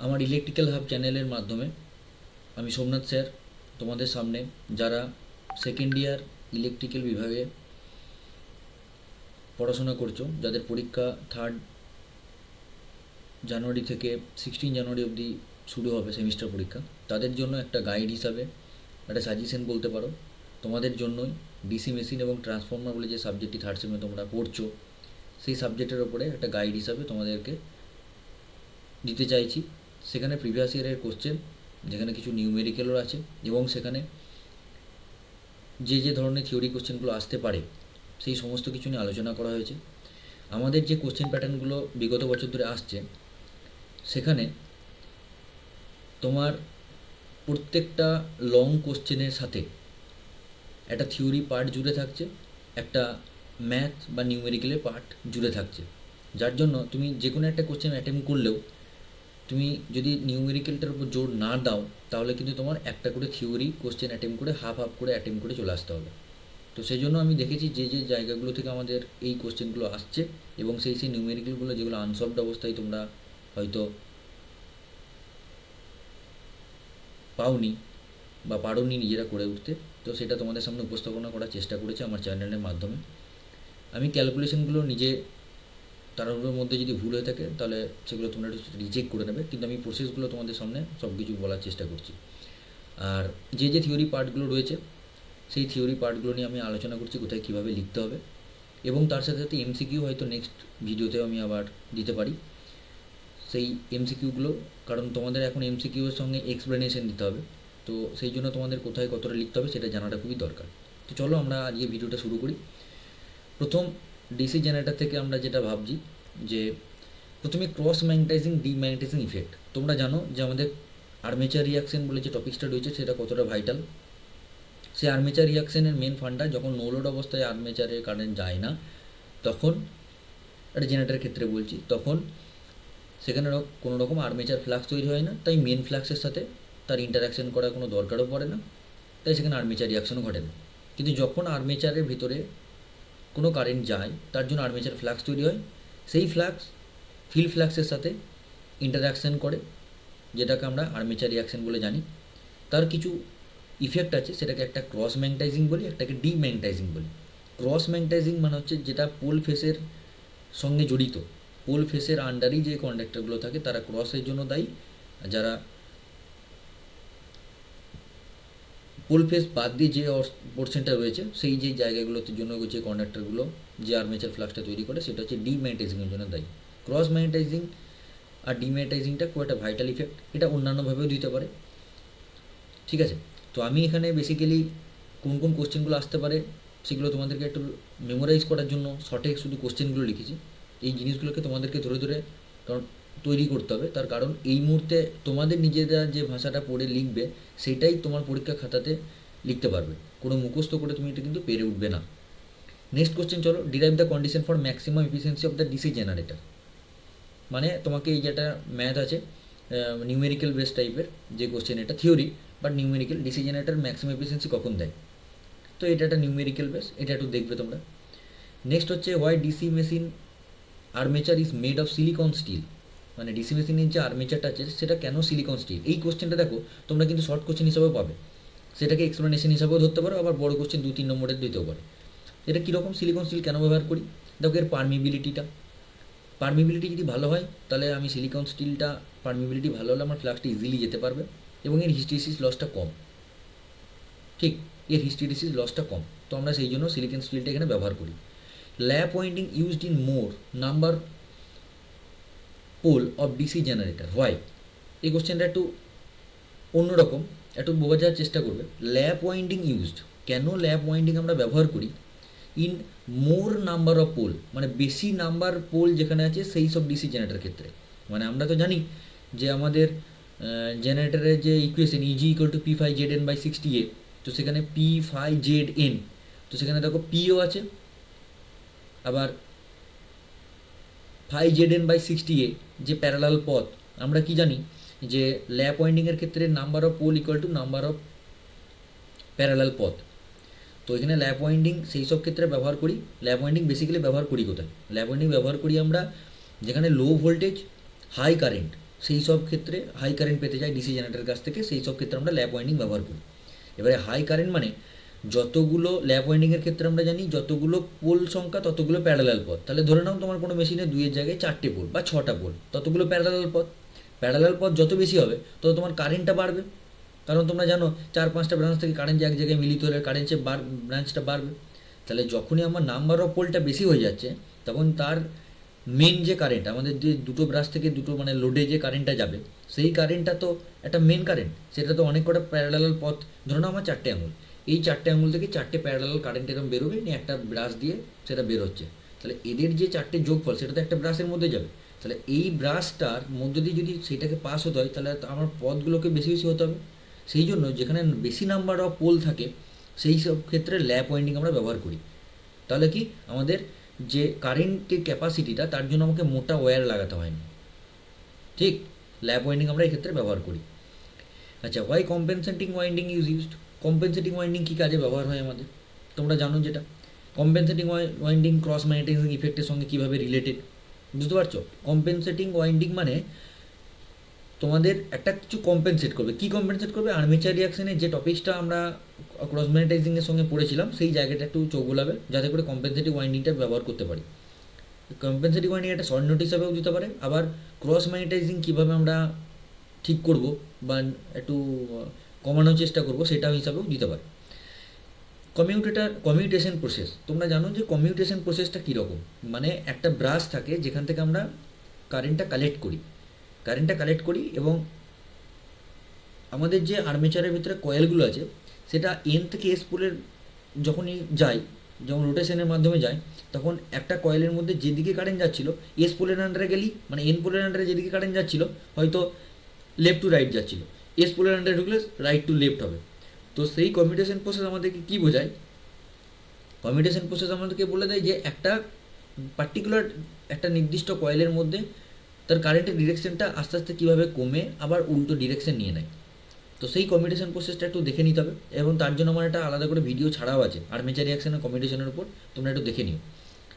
আমার electrical hub চ্যানেলের মাধ্যমে আমি সোমনাথ স্যার তোমাদের সামনে যারা সেকেন্ড ইয়ার ইলেকট্রিক্যাল বিভাগে পড়াশোনা করছো, যাদের পরীক্ষা 3 জানুয়ারি থেকে 16 জানুয়ারি অবধি শুরু হবে সেমিস্টার পরীক্ষা, তাদের জন্য একটা গাইড হিসাবে একটা সাজেশন বলতে পারো। তোমাদের জন্যই ডিসি মেশিন এবং ট্রান্সফর্মার বলে যে সাবজেক্টটি থার্ড সেমে তোমরা পড়ছো, সেই সাবজেক্টের ওপরে একটা গাইড হিসাবে তোমাদেরকে দিতে চাইছি। সেখানে প্রিভিয়াস ইয়ারের কোশ্চেন, যেখানে কিছু নিউমেরিক্যালও আছে, এবং সেখানে যে ধরনের থিওরি কোশ্চেনগুলো আসতে পারে সেই সমস্ত কিছু নিয়ে আলোচনা করা হয়েছে। আমাদের যে কোশ্চেন প্যাটার্নগুলো বিগত বছর ধরে আসছে, সেখানে তোমার প্রত্যেকটা লং কোশ্চেনের সাথে একটা থিওরি পার্ট জুড়ে থাকছে, একটা ম্যাথ বা নিউমেরিক্যালের পার্ট জুড়ে থাকছে, যার জন্য তুমি যে কোনো একটা কোশ্চেন অ্যাটেম্প করলেও তুমি যদি নিউমেরিক্যালটার উপর জোর না দাও, তাহলে কিন্তু তোমার একটা করে থিওরি কোশ্চেন অ্যাটেম্প করে হাফ করে অ্যাটেম্প করে চলে আসতে হবে। তো সেই জন্য আমি দেখেছি যে জায়গাগুলো থেকে আমাদের এই কোশ্চেনগুলো আসছে, এবং সেই নিউমেরিক্যালগুলো যেগুলো আনসলভড অবস্থায় তোমরা হয়তো পাওনি বা পারোনি নিজেরা করে উঠতে, তো সেটা তোমাদের সামনে উপস্থাপনা করার চেষ্টা করেছি আমার চ্যানেলের মাধ্যমে। আমি ক্যালকুলেশনগুলো নিজে, তার মধ্যে যদি ভুল হয়ে থাকে তাহলে সেগুলো তোমরা রিচেক করে নেবে, কিন্তু আমি প্রসেসগুলো তোমাদের সামনে সব কিছু বলার চেষ্টা করছি। আর যে থিওরি পার্টগুলো রয়েছে, সেই থিওরি পার্টগুলো নিয়ে আমি আলোচনা করছি, কোথায় কীভাবে লিখতে হবে, এবং তার সাথে সাথে এমসিকিউ হয়তো নেক্সট ভিডিওতে আমি আবার দিতে পারি সেই এমসিকিউগুলো, কারণ তোমাদের এখন এমসিকিউর সঙ্গে এক্সপ্লেনেশন দিতে হবে, তো সেই জন্য তোমাদের কোথায় কতটা লিখতে হবে সেটা জানাটা খুবই দরকার। তো চলো আমরা আজকে ভিডিওটা শুরু করি। প্রথম ডিসি জেনারেটর থেকে আমরা যেটা ভাবছি যে প্রথমে ক্রস ম্যাগনেটাইজিং ডিম্যাগনেটাইজিং ইফেক্ট। তোমরা জানো যে আমাদের আর্মেচার রিয়াকশন বলে যে টপিকসটা রয়েছে সেটা কতটা ভাইটাল। সেই আর্মেচার রিয়াকশনের মেন ফান্ডা, যখন নো লোড অবস্থায় আর্মেচারের কারেন্ট যায় না, তখন একটা জেনারেটরের ক্ষেত্রে বলছি, তখন সেখানে কোনো রকম আর্মেচার ফ্লাক্স তৈরি হয় না, তাই মেন ফ্লাক্সের সাথে তার ইন্টারাকশন করার কোনো দরকারও পড়ে না, তাই সেখানে আর্মেচার রিয়াকশনও ঘটে না। কিন্তু যখন আর্মেচারের ভিতরে কোনো কারেন্ট যায়, তার জন্য আর্মেচার ফ্লাক্স তৈরি হয়, সেই ফ্লাক্স ফিল্ড ফ্লাক্সের সাথে ইন্টারাকশান করে, যেটাকে আমরা আর্মেচার রিয়াকশন বলে জানি। তার কিছু ইফেক্ট আছে, সেটাকে একটা ক্রস ম্যাগনেটাইজিং বলি, একটাকে ডিম্যাগনেটাইজিং বলি। ক্রস ম্যাগনেটাইজিং মানে হচ্ছে যেটা পোল ফেসের সঙ্গে জড়িত, পোল ফেসের আন্ডারই যে কন্ডাক্টরগুলো থাকে তারা ক্রসের জন্য দায়ী, যারা পোল ফেস বাদ দিয়ে যে পোর্শনটা রয়েছে, সেই যে জায়গাগুলোতে জন্য যে কন্ডাক্টরগুলো যে আর্মেচার ফ্লাক্সটা তৈরি করে, সেটা হচ্ছে ডিম্যাগনেটাইজিংয়ের জন্য দায়ী। ক্রস ম্যাগনেটাইজিং আর ডিম্যাগনেটাইজিংটা খুব একটা ভাইটাল ইফেক্ট, এটা অন্যান্যভাবেও দিতে পারে, ঠিক আছে। তো আমি এখানে বেসিক্যালি কোন কোন কোশ্চেনগুলো আসতে পারে সেগুলো তোমাদেরকে একটু মেমোরাইজ করার জন্য শর্টে শুধু কোশ্চেনগুলো লিখেছি। এই জিনিসগুলোকে তোমাদেরকে ধরে ধরে কারণ তৈরি করতে হবে, তার কারণ এই মুহূর্তে তোমাদের নিজেরা যে ভাষাটা পড়ে লিখবে সেটাই তোমার পরীক্ষা খাতাতে লিখতে পারবে, কোনো মুখস্থ করে তুমি এটা কিন্তু পেরে উঠবে না। নেক্সট কোশ্চেন, চলো, derive the condition for maximum efficiency of the DC generator. মানে তোমাকে এই যেটা ম্যাথ আছে, নিউমেরিক্যাল বেস টাইপের যে কোশ্চেন, এটা theory but numerical, DC generator maximum efficiency কখন দেয়, তো এটা একটা নিউমেরিক্যাল বেস, এটা একটু দেখবে তোমরা। নেক্সট হচ্ছে why DC machine armature is made of silicon steel, মানে ডিসি মেশিনের যে আর্মেচারটা আছে সেটা কেন সিলিকন স্টিল। এই কোশ্চেনটা দেখো তোমরা কিন্তু শর্ট কোশ্চেন হিসাবেও পাবে, সেটাকে এক্সপ্লেনেশন হিসাবেও ধরতে পারো, আবার বড় কোশ্চেন 2-3 নম্বরের দিতেও পারে। এটা কীরকম সিলিকন স্টিল কেন ব্যবহার করি, দেখো এর পারমিবিলিটি যদি ভালো হয়, তাহলে আমি সিলিকন স্টিলটা পারমিবিলিটি ভালো হলে আমার ফ্লাক্সটা ইজিলি যেতে পারবে, এবং এর হিস্টেরিসিস লসটা কম, ঠিক, এর হিস্টেরিসিস লসটা কম, তো আমরা সেই জন্য সিলিকন স্টিলটা এখানে ব্যবহার করি। Lap winding used in more number pole of DC generator, why. এই কোশ্চেনটা একটু অন্যরকম, একটু বোঝার চেষ্টা করবে। ল্যাপ ওয়াইন্ডিং ইউজড, কেন ল্যাপ ওয়াইন্ডিং আমরা ব্যবহার করি in more number of pole, মানে বেশি নাম্বার পোল যেখানে আছে সেই সব ডিসি জেনারেটর ক্ষেত্রে। মানে আমরা তো জানি যে আমাদের জেনারেটরের যে equation easy equal to P5ZN/60A, তো সেখানে P5ZN, তো সেখানে দেখো পিও আছে, আবার 5ZN/60A যে প্যারালাল পথ, আমরা কি জানি যে ল্যাপ ওয়াইন্ডিংয়ের ক্ষেত্রে number of pole equal to number of parallel path. তো এখানে ল্যাপ ওয়াইন্ডিং সেই সব ক্ষেত্রে ব্যবহার করি। ল্যাপ ওয়াইন্ডিং বেসিক্যালি ব্যবহার করি কোথায়, ল্যাপ ওয়াইন্ডিং ব্যবহার করি আমরা যেখানে লো ভোল্টেজ হাই কারেন্ট সেই সব ক্ষেত্রে হাই কারেন্ট পেতে চাই ডিসি জেনারেটরের কাছ থেকে, সেই সব ক্ষেত্রে আমরা ল্যাপ ওয়াইন্ডিং ব্যবহার করি। এবারে হাই কারেন্ট মানে যতগুলো ল্যাপ ওয়াইন্ডিংয়ের ক্ষেত্রে আমরা জানি যতগুলো পোল সংখ্যা ততগুলো প্যারালাল পথ। তাহলে ধরে নাও তোমার কোনো মেশিনে 2-এর জায়গায় 4টে পোল বা 6টা পোল, ততগুলো প্যারালাল পথ। প্যারালাল পথ যত বেশি হবে তত তোমার কারেন্টটা বাড়বে, কারণ তোমরা জানো 4-5টা ব্রাঞ্চ থেকে কারেন্ট যে এক জায়গায় মিলিত হলে কারেন্টের ব্রাঞ্চটা বাড়বে। তাহলে যখনই আমার নাম্বার অফ পোলটা বেশি হয়ে যাচ্ছে তখন তার মেন যে কারেন্ট, আমাদের যে দুটো ব্রাঞ্চ থেকে দুটো মানে লোডে যে কারেন্টটা যাবে সেই কারেন্টটা তো একটা মেন কারেন্ট, সেটা তো অনেক কটা প্যারালাল পথ। ধরো না আমার 4টে আঙুল, এই 4টে আঙুল থেকে 4টে প্যারালাল কারেন্ট এরকম বেরোবে, নিয়ে একটা ব্রাশ দিয়ে সেটা বেরোচ্ছে। তাহলে এদের যে 4টে যোগফল সেটা তো একটা ব্রাশের মধ্যে যাবে। তাহলে এই ব্রাশটার মধ্যে দিয়ে যদি সেটাকে পাস হতে হয় তাহলে আমার পথগুলোকে বেশি বেশি হতে হবে। সেই জন্য যেখানে বেশি নাম্বার অফ পোল থাকে সেই সব ক্ষেত্রে ল্যাপ ওয়াইন্ডিং আমরা ব্যবহার করি। তাহলে কি আমাদের যে কারেন্টের ক্যাপাসিটিটা তার জন্য আমাকে মোটা ওয়্যার লাগাতে হয় না, ঠিক। ল্যাপ ওয়াইন্ডিং আমরা এক্ষেত্রে ব্যবহার করি। আচ্ছা, why compensating winding is used? Compensating winding কী কাজে ব্যবহার হয় আমাদের তোমরা জানো, যেটা কম্পেনসেটিং ওয়াইন্ডিং ক্রস ম্যাগনেটাইজিং ইফেক্টের সঙ্গে কীভাবে রিলেটেড বুঝতে পারছো? কম্পেনসেটিং ওয়াইন্ডিং মানে তোমাদের একটা কিছু কম্পেনসেট করবে। কী কম্পেনসেট করবে? আর্মেচার রিয়াকশানের যে টপিকসটা আমরা ক্রস ম্যাগনেটাইজিংয়ের সঙ্গে পড়েছিলাম সেই জায়গাটা একটু চোখ গোলাবে, যাতে করে কম্পেনসেটিং ওয়াইন্ডিংটা ব্যবহার করতে পারি। কম্পেনসেটিং ওয়াইন্ডিং একটা শর্ট নোট হিসাবেও দিতে পারে, আবার ক্রস ম্যাগনেটাইজিং কীভাবে আমরা ঠিক করব বা একটু কমানোর চেষ্টা করব সেটাও হিসাবেও দিতে পারে। কমিউটেশন প্রসেস, তোমরা জানো যে কমিউটেশন প্রসেসটা কীরকম, মানে একটা ব্রাশ থাকে যেখান থেকে আমরা কারেন্টটা কালেক্ট করি এবং আমাদের যে আর্মেচারের ভিতরে কয়েলগুলো আছে সেটা এন থেকে এস পোলের যখনই যায়, যখন রোটেশনের মাধ্যমে যায়, তখন একটা কয়েলের মধ্যে যেদিকে কারেন্ট যাচ্ছিলো এস পোলের আন্ডারে গেলি, মানে এন পোলের আন্ডারে যেদিকে কারেন্ট যাচ্ছিলো হয়তো লেফট টু রাইট যাচ্ছিলো, এস পোলের আন্ডারে ঢুকলে রাইট টু লেফট হবে। তো সেই কমিউটেশন প্রসেস আমাদেরকে কী বোঝায়? কমিউটেশন প্রসেস আমাদেরকে বলে দেয় যে একটা পার্টিকুলার একটা নির্দিষ্ট কয়েলের মধ্যে তার কারেন্টের ডিরেকশনটা আস্তে আস্তে কীভাবে কমে আবার উল্টো ডিরেকশন নিয়ে নেয়। তো সেই কমিউটেশন প্রসেসটা একটু দেখে নিতে হবে, এবং তার জন্য আমার একটা আলাদা করে ভিডিও ছাড়াও আছে আর্মেচার রিয়াকশন আর কমিউটেশনের উপর, তোমরা একটু দেখে নিও।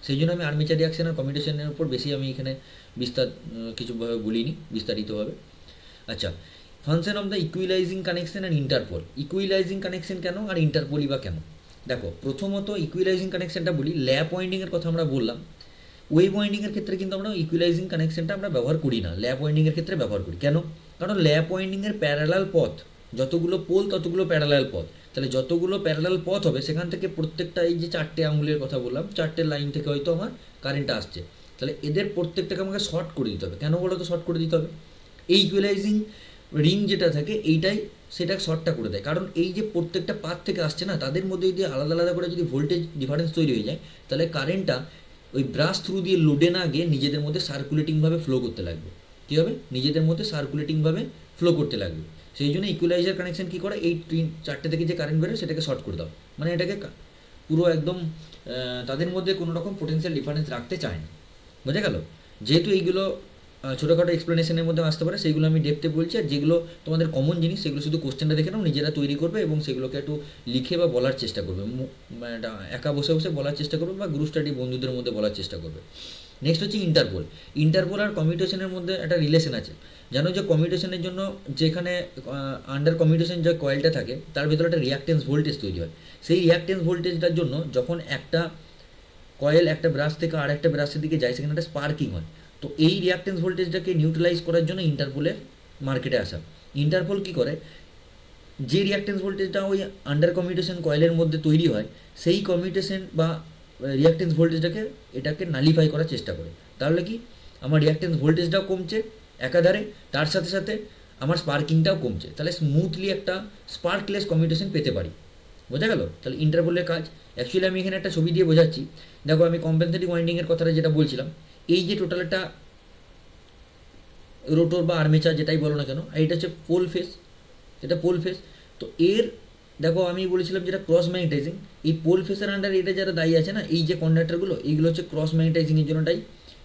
সেই জন্য আমি আর্মেচার রিয়াকশন আর কমিউটেশনের উপর বেশি আমি এখানে কিছুভাবে বলিনি বিস্তারিতভাবে। আচ্ছা, function of the equalizing connection and interpole. Equalizing connection কেন আর ইন্টারপোলই বা কেন? দেখো, প্রথমত ইকুইলাইজিং কানেকশনটা বলি। ল্যাপ ওয়াইন্ডিংয়ের কথা আমরা বললাম, ওয়েভ ওয়াইন্ডিংয়ের ক্ষেত্রে কিন্তু আমরা ইকুইলাইজিং কানেকশনটা আমরা ব্যবহার করি না, ল্যাপ ওয়াইন্ডিংয়ের ক্ষেত্রে ব্যবহার করি। কেন? কারণ ল্যাপ ওয়াইন্ডিংয়ের প্যারালাল পথ, যতগুলো পোল ততগুলো প্যারালাল পথ। তাহলে যতগুলো প্যারালাল পথ হবে সেখান থেকে প্রত্যেকটা, এই যে 4টে আঙুলের কথা বললাম, 4টে লাইন থেকে হয়তো আমার কারেন্টটা আসছে, তাহলে এদের প্রত্যেকটাকে আমাকে শর্ট করে দিতে হবে। কেন বলো তো শর্ট করে দিতে হবে? এই ইকুইলাইজিং রিং যেটা থাকে এইটাই সেটা শর্টটা করে দেয়, কারণ এই যে প্রত্যেকটা পাথ থেকে আসছে না, তাদের মধ্যে যদি আলাদা আলাদা করে যদি ভোল্টেজ ডিফারেন্স তৈরি হয়ে যায় তাহলে কারেন্টটা ওই ব্রাশ থ্রু দিয়ে লোডে না গিয়ে নিজেদের মধ্যে সার্কুলেটিংভাবে ফ্লো করতে লাগবে। কী হবে? নিজেদের মধ্যে সার্কুলেটিংভাবে ফ্লো করতে লাগবে। সেই জন্য ইকুইলাইজার কানেকশন কী করে, এই 4টে থেকে যে কারেন্ট বেরোয় সেটাকে শর্ট করে দাও, মানে এটাকে পুরো একদম তাদের মধ্যে কোনো রকম পোটেনশিয়াল ডিফারেন্স রাখতে চায় না। বোঝা গেল? যেহেতু এইগুলো ছোটোখাটো এক্সপ্লেনেশনের মধ্যে আসতে পারে সেইগুলো আমি ডেপথে বলছি, আর যেগুলো তোমাদের কমন জিনিস সেগুলো শুধু কোশ্চেনটা দেখে নাও, নিজেরা তৈরি করবে এবং সেগুলোকে একটু লিখে বা বলার চেষ্টা করবে, একা বসে বসে বলার চেষ্টা করবে বা গ্রুপ স্টাডি বন্ধুদের মধ্যে বলার চেষ্টা করবে। নেক্সট হচ্ছে ইন্টারপোল। ইন্টারপোল আর কমিউটেশনের মধ্যে একটা রিলেশন আছে। জানো যে কমিউটেশনের জন্য যেখানে আন্ডার কমিউটেশন যে কয়েলটা থাকে তার ভেতরে একটা রিয়াক্টেন্স ভোল্টেজ তৈরি হয়। সেই রিয়াক্টেন্স ভোল্টেজটার জন্য যখন একটা কয়েল একটা ব্রাশ থেকে আর একটা ব্রাশের দিকে যায় সেখানে একটা স্পার্কিং হয়। তো এই রিয়াক্টেন্স ভোল্টেজটাকে নিউট্রালাইজ করার জন্য ইন্টারপোলের মার্কেটে আসা। ইন্টারপোল কী করে, যে রিয়াক্টেন্স ভোল্টেজটা ওই আন্ডার কমিউটেশন কয়েলের মধ্যে তৈরি হয় সেই কমিউটেশন বা রিয়াক্টেন্স ভোল্টেজটাকে এটাকে নালিফাই করার চেষ্টা করে। তাহলে কি আমার রিয়াক্টেন্স ভোল্টেজটাও কমছে একাধারে, তার সাথে সাথে আমার স্পার্কিংটাও কমছে, তাহলে স্মুথলি একটা স্পার্কলেস কমিউটেশন পেতে পারি। বোঝা গেল? তাহলে ইন্টারপোলের কাজ অ্যাকচুয়ালি আমি এখানে একটা ছবি দিয়ে বোঝাচ্ছি। দেখো, আমি কম্পেনসেটিং ওয়াইন্ডিংয়ের কথাটা যেটা বলছিলাম, এই যে টোটাল একটা রোটর বা আর্মেচার যেটাই বলো না কেন, এইটা হচ্ছে পোল ফেস, এটা পোল ফেস। তো এর দেখো আমি বলেছিলাম যেটা ক্রস ম্যাগনেটাইজিং, এই পোল ফেসের আন্ডার এটা যারা দায়ী আছে না, এই যে কন্ডাক্টরগুলো, এইগুলো হচ্ছে ক্রস ম্যাগনেটাইজিংয়ের জন্য দায়ী,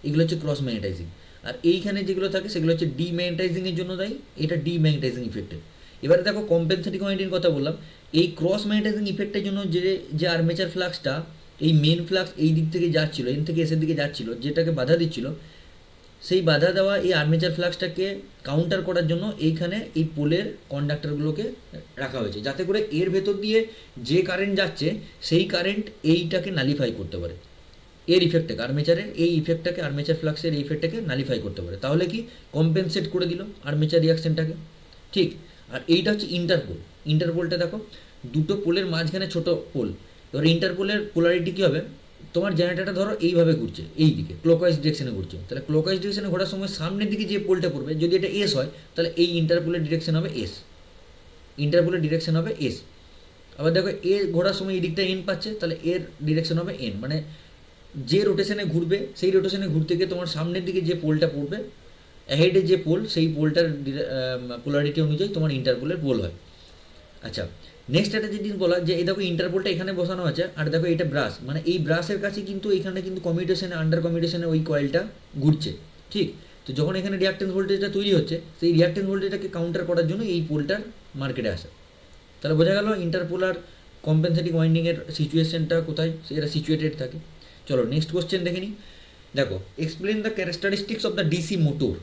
এগুলো হচ্ছে ক্রস ম্যাগনেটাইজিং। আর এইখানে যেগুলো থাকে সেগুলো হচ্ছে ডিম্যাগনেটাইজিংয়ের জন্য দায়ী, এটা ডিম্যাগনেটাইজিং ইফেক্টের। এবারে দেখো কম্পেনসেটিং ওয়াইন্ডিংয়ের কথা বললাম, এই ক্রস ম্যাগনেটাইজিং ইফেক্টের জন্য যে আর্মেচার ফ্লাক্সটা এই মেন ফ্লাক্স এই দিক থেকে যাচ্ছিলো, এন থেকে এসের দিকে যাচ্ছিলো, যেটাকে বাধা দিচ্ছিল, সেই বাধা দেওয়া এই আর্মেচার ফ্লাক্সটাকে কাউন্টার করার জন্য এইখানে এই পোলের কন্ডাক্টরগুলোকে রাখা হয়েছে, যাতে করে এর ভেতর দিয়ে যে কারেন্ট যাচ্ছে সেই কারেন্ট এইটাকে নালিফাই করতে পারে, এর ইফেক্টটাকে, আর্মেচারের এই ইফেক্টটাকে, আর্মেচার ফ্লাক্সের এই ইফেক্টটাকে নালিফাই করতে পারে। তাহলে কি কম্পেনসেট করে দিল আর্মেচার রিয়াকশনটাকে। ঠিক, আর এইটা হচ্ছে ইন্টারপোল। ইন্টারপোলটা দেখো দুটো পোলের মাঝখানে ছোট পোল। এবার ইন্টারপোলের পোলারিটি কী হবে, তোমার জেনারেটরটা ধরো এইভাবে ঘুরছে, এই দিকে ক্লকওয়াইজ ডিরেকশনে ঘুরছে, তাহলে ক্লকওয়াইজ ডিরেকশনে ঘোরার সময় সামনের দিকে যে পোলটা পড়বে, যদি এটা এস হয় তাহলে এই ইন্টারপোলের ডিরেকশন হবে এস, ইন্টারপোলের ডিরেকশন হবে এস। আবার দেখো এ ঘোরার সময় এই দিকটা এন পাচ্ছে, তাহলে এর ডিরেকশন হবে এন, মানে যে রোটেশনে ঘুরবে সেই রোটেশনে ঘুরতে গিয়ে তোমার সামনের দিকে যে পোলটা পড়বে, অ্যাহেডের যে পোল, সেই পোলটার পোলারিটি অনুযায়ী তোমার ইন্টারপোলের পোল হয়। আচ্ছা, নেক্সট একটা জিনিস বলা যে এই দেখো ইন্টারপোলটা এখানে বসানো আছে, আর দেখো এটা ব্রাশ, মানে এই ব্রাশের কাছে কিন্তু এখানে কিন্তু কমিউটেশনে, আন্ডার কমিউটেশনে ওই কয়েলটা ঘুরছে। ঠিক, তো যখন এখানে রিয়াক্টেন্স ভোল্টেজটা তৈরি হচ্ছে, সেই রিয়াক্টেন্স ভোল্টেজটাকে কাউন্টার করার জন্য এই পোলটার মার্কেটে আসে। তাহলে বোঝা গেল ইন্টারপোলার কম্পেনসেটিং ওয়াইন্ডিংয়ের সিচুয়েশনটা কোথায়, এরা সিচুয়েটেড থাকে। চলো নেক্সট কোশ্চেন দেখে নিই। দেখো, explain the characteristics of the DC motor.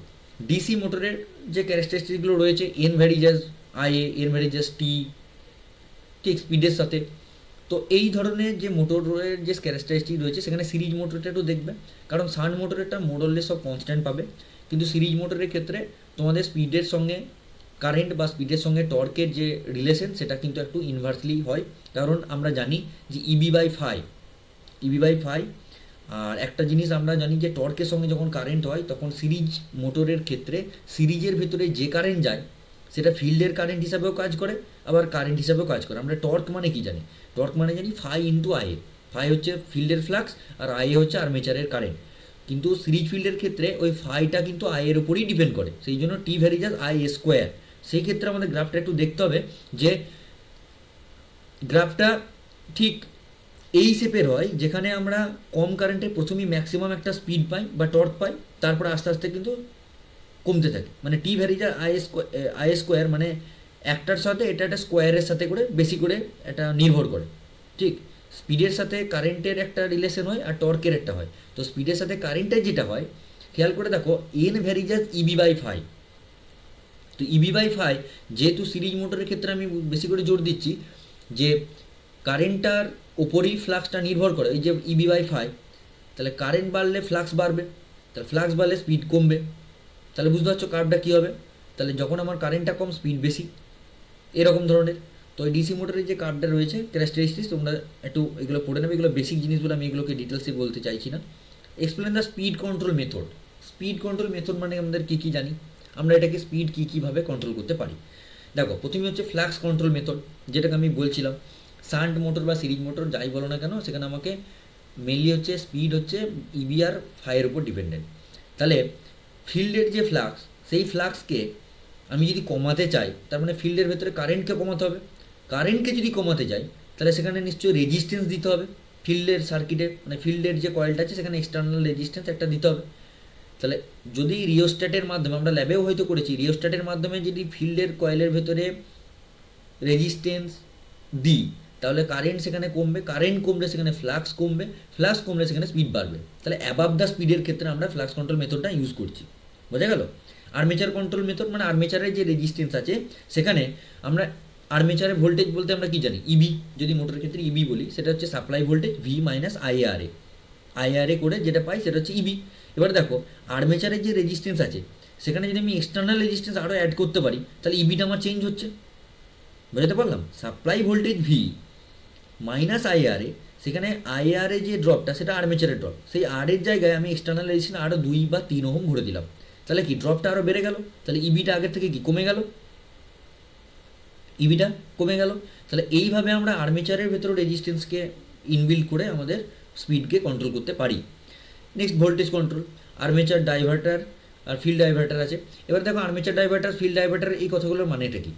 DC মোটরের যে ক্যারেক্টারিস্টিক্সগুলো রয়েছে, N versus I A, N versus T, ঠিক স্পিডের সাথে। তো এই ধরনের যে মোটরের যে ক্যারেক্টারিস্টিক রয়েছে, সেখানে সিরিজ মোটরটা একটু দেখবে, কারণ শান্ট মোটরেরটা মোডললেস সব কনস্ট্যান্ট পাবে, কিন্তু সিরিজ মোটরের ক্ষেত্রে তোমাদের স্পিডের সঙ্গে কারেন্ট বা স্পিডের সঙ্গে টর্কের যে রিলেশন, সেটা কিন্তু একটু ইনভার্সলি হয়। কারণ আমরা জানি যে ইবি বাই ফাই, আর একটা জিনিস আমরা জানি যে টর্কের সঙ্গে যখন কারেন্ট হয়, তখন সিরিজ মোটরের ক্ষেত্রে সিরিজের ভেতরে যে কারেন্ট যায় সেটা ফিল্ডের কারেন্ট হিসাবেও কাজ করে, আবার কারেন্ট হিসাবেও কাজ করে। আমরা টর্ক মানে কি জানি, টর্ক মানে জানি phi into I A. Phi হচ্ছে ফিল্ডের ফ্লাক্স, আর আই এ হচ্ছে আর্মেচারের কারেন্ট। কিন্তু সিরিজ ফিল্ডের ক্ষেত্রে ওই ফাইটা কিন্তু আই এর উপরেই ডিপেন্ড করে, সেই জন্য টি ভ্যারিজাস আই স্কোয়ার। সেই ক্ষেত্রে আমাদের গ্রাফটা একটু দেখতে হবে যে গ্রাফটা ঠিক এই শেপের হয়, যেখানে আমরা কম কারেন্টে প্রথমেই ম্যাক্সিমাম একটা স্পিড পাই বা টর্ক পাই, তারপরে আস্তে আস্তে কিন্তু কমতে থাকে। মানে টি ভ্যারিজাস আই স্কোয়ার মানে একটার সাথে এটা একটা স্কোয়ারের সাথে করে বেশি করে এটা নির্ভর করে। ঠিক, স্পিডের সাথে কারেন্টের একটা রিলেশন হয়, আর টর্কের একটা হয়। তো স্পিডের সাথে কারেন্টের যেটা হয়, খেয়াল করে দেখো এন ভ্যারিজাস ইবি বাই ফাই। তো ইবি বাই ফাই, যেহেতু সিরিজ মোটরের ক্ষেত্রে আমি বেশি করে জোর দিচ্ছি যে কারেন্টটার ওপরেই ফ্লাক্সটা নির্ভর করে, এই যে ইবি বাই ফাই, তাহলে কারেন্ট বাড়লে ফ্লাক্স বাড়বে, তাহলে ফ্লাক্স বাড়লে স্পিড কমবে। তাহলে বুঝতে পারছো কার্ভটা কী হবে, তাহলে যখন আমার কারেন্টটা কম স্পিড বেশি, এরকম ধরনের। তো এই ডিসি মোটরের যে কার্ভটা রয়েছে ক্যারেক্টারিস্টিক্স, তোমরা একটু এগুলো পড়ে নেবে, এগুলো বেসিক জিনিসগুলো, আমি এগুলোকে ডিটেলসে বলতে চাইছি না। Explain the speed control method. Speed control method মানে আমাদের কী কী জানি, আমরা এটাকে স্পিড কী কীভাবে কন্ট্রোল করতে পারি। দেখো, প্রথমে হচ্ছে ফ্লাক্স কন্ট্রোল মেথড, যেটাকে আমি বলছিলাম। শান্ট মোটর বা সিরিজ মোটর যাই বলো না কেন, সেখানে আমাকে মেনলি হচ্ছে স্পিড হচ্ছে ইবি আর ফাইয়ের উপর ডিপেন্ডেন্ট। তাহলে ফিল্ডের যে ফ্লাক্স, সেই ফ্লাক্সকে আমি যদি কমাতে চাই, তার মানে ফিল্ডের ভেতরে কারেন্টকে কমাতে হবে। কারেন্টকে যদি কমাতে যাই, তাহলে সেখানে নিশ্চয়ই রেজিস্ট্যান্স দিতে হবে ফিল্ডের সার্কিটে, মানে ফিল্ডের যে কয়েলটা আছে সেখানে এক্সটার্নাল রেজিস্ট্যান্স একটা দিতে হবে। তাহলে যদি রিওস্ট্যাটের মাধ্যমে, আমরা ল্যাবেও হয়তো করেছি, রিওস্ট্যাটের মাধ্যমে যদি ফিল্ডের কয়েলের ভেতরে রেজিস্ট্যান্স দিই, তাহলে কারেন্ট সেখানে কমবে, কারেন্ট কমলে সেখানে ফ্লাক্স কমবে, ফ্লাক্স কমলে সেখানে স্পিড বাড়বে। তাহলে অ্যাবাভ দ্য স্পিডের ক্ষেত্রে আমরা ফ্লাক্স কন্ট্রোল মেথডটা ইউজ করছি, বোঝা গেল। আর্মেচার কন্ট্রোল মেথড মানে আর্মেচারের যে রেজিস্ট্যান্স আছে, সেখানে আমরা আর্মেচারের ভোল্টেজ বলতে আমরা কী জানি, ইবি, যদি মোটরের ক্ষেত্রে ইবি বলি, সেটা হচ্ছে supply voltage V minus IRA করে যেটা পাই সেটা হচ্ছে ইবি। এবার দেখো আর্মেচারের যে রেজিস্ট্যান্স আছে, সেখানে যদি আমি এক্সটার্নাল রেজিস্ট্যান্স আরও অ্যাড করতে পারি, তাহলে ইবিটা আমার চেঞ্জ হচ্ছে, বুঝতে পারলাম। Supply voltage V minus IRA, সেখানে আইআরএ যে ড্রপটা সেটা আর্মেচারের ড্রপ, সেই আরের জায়গায় আমি এক্সটার্নাল রেজিস্ট্যান্স আরও 2 বা 3 ওহম ঘুরে দিলাম, তাহলে কি ড্রপটা আরও বেড়ে গেল, তাহলে ইবিটা আগের থেকে কি কমে গেল, ইবিটা কমে গেল। তাহলে এইভাবে আমরা আর্মেচারের ভেতরে রেজিস্ট্যান্সকে ইনবিল্ড করে আমাদের স্পিডকে কন্ট্রোল করতে পারি। Next voltage control, armature diverter আর ফিল্ড ডাইভার্টার আছে। এবার দেখো আর্মেচার ডাইভার্টার, ফিল্ড ডাইভার্টার, এই কথাগুলোর মানেটা কি।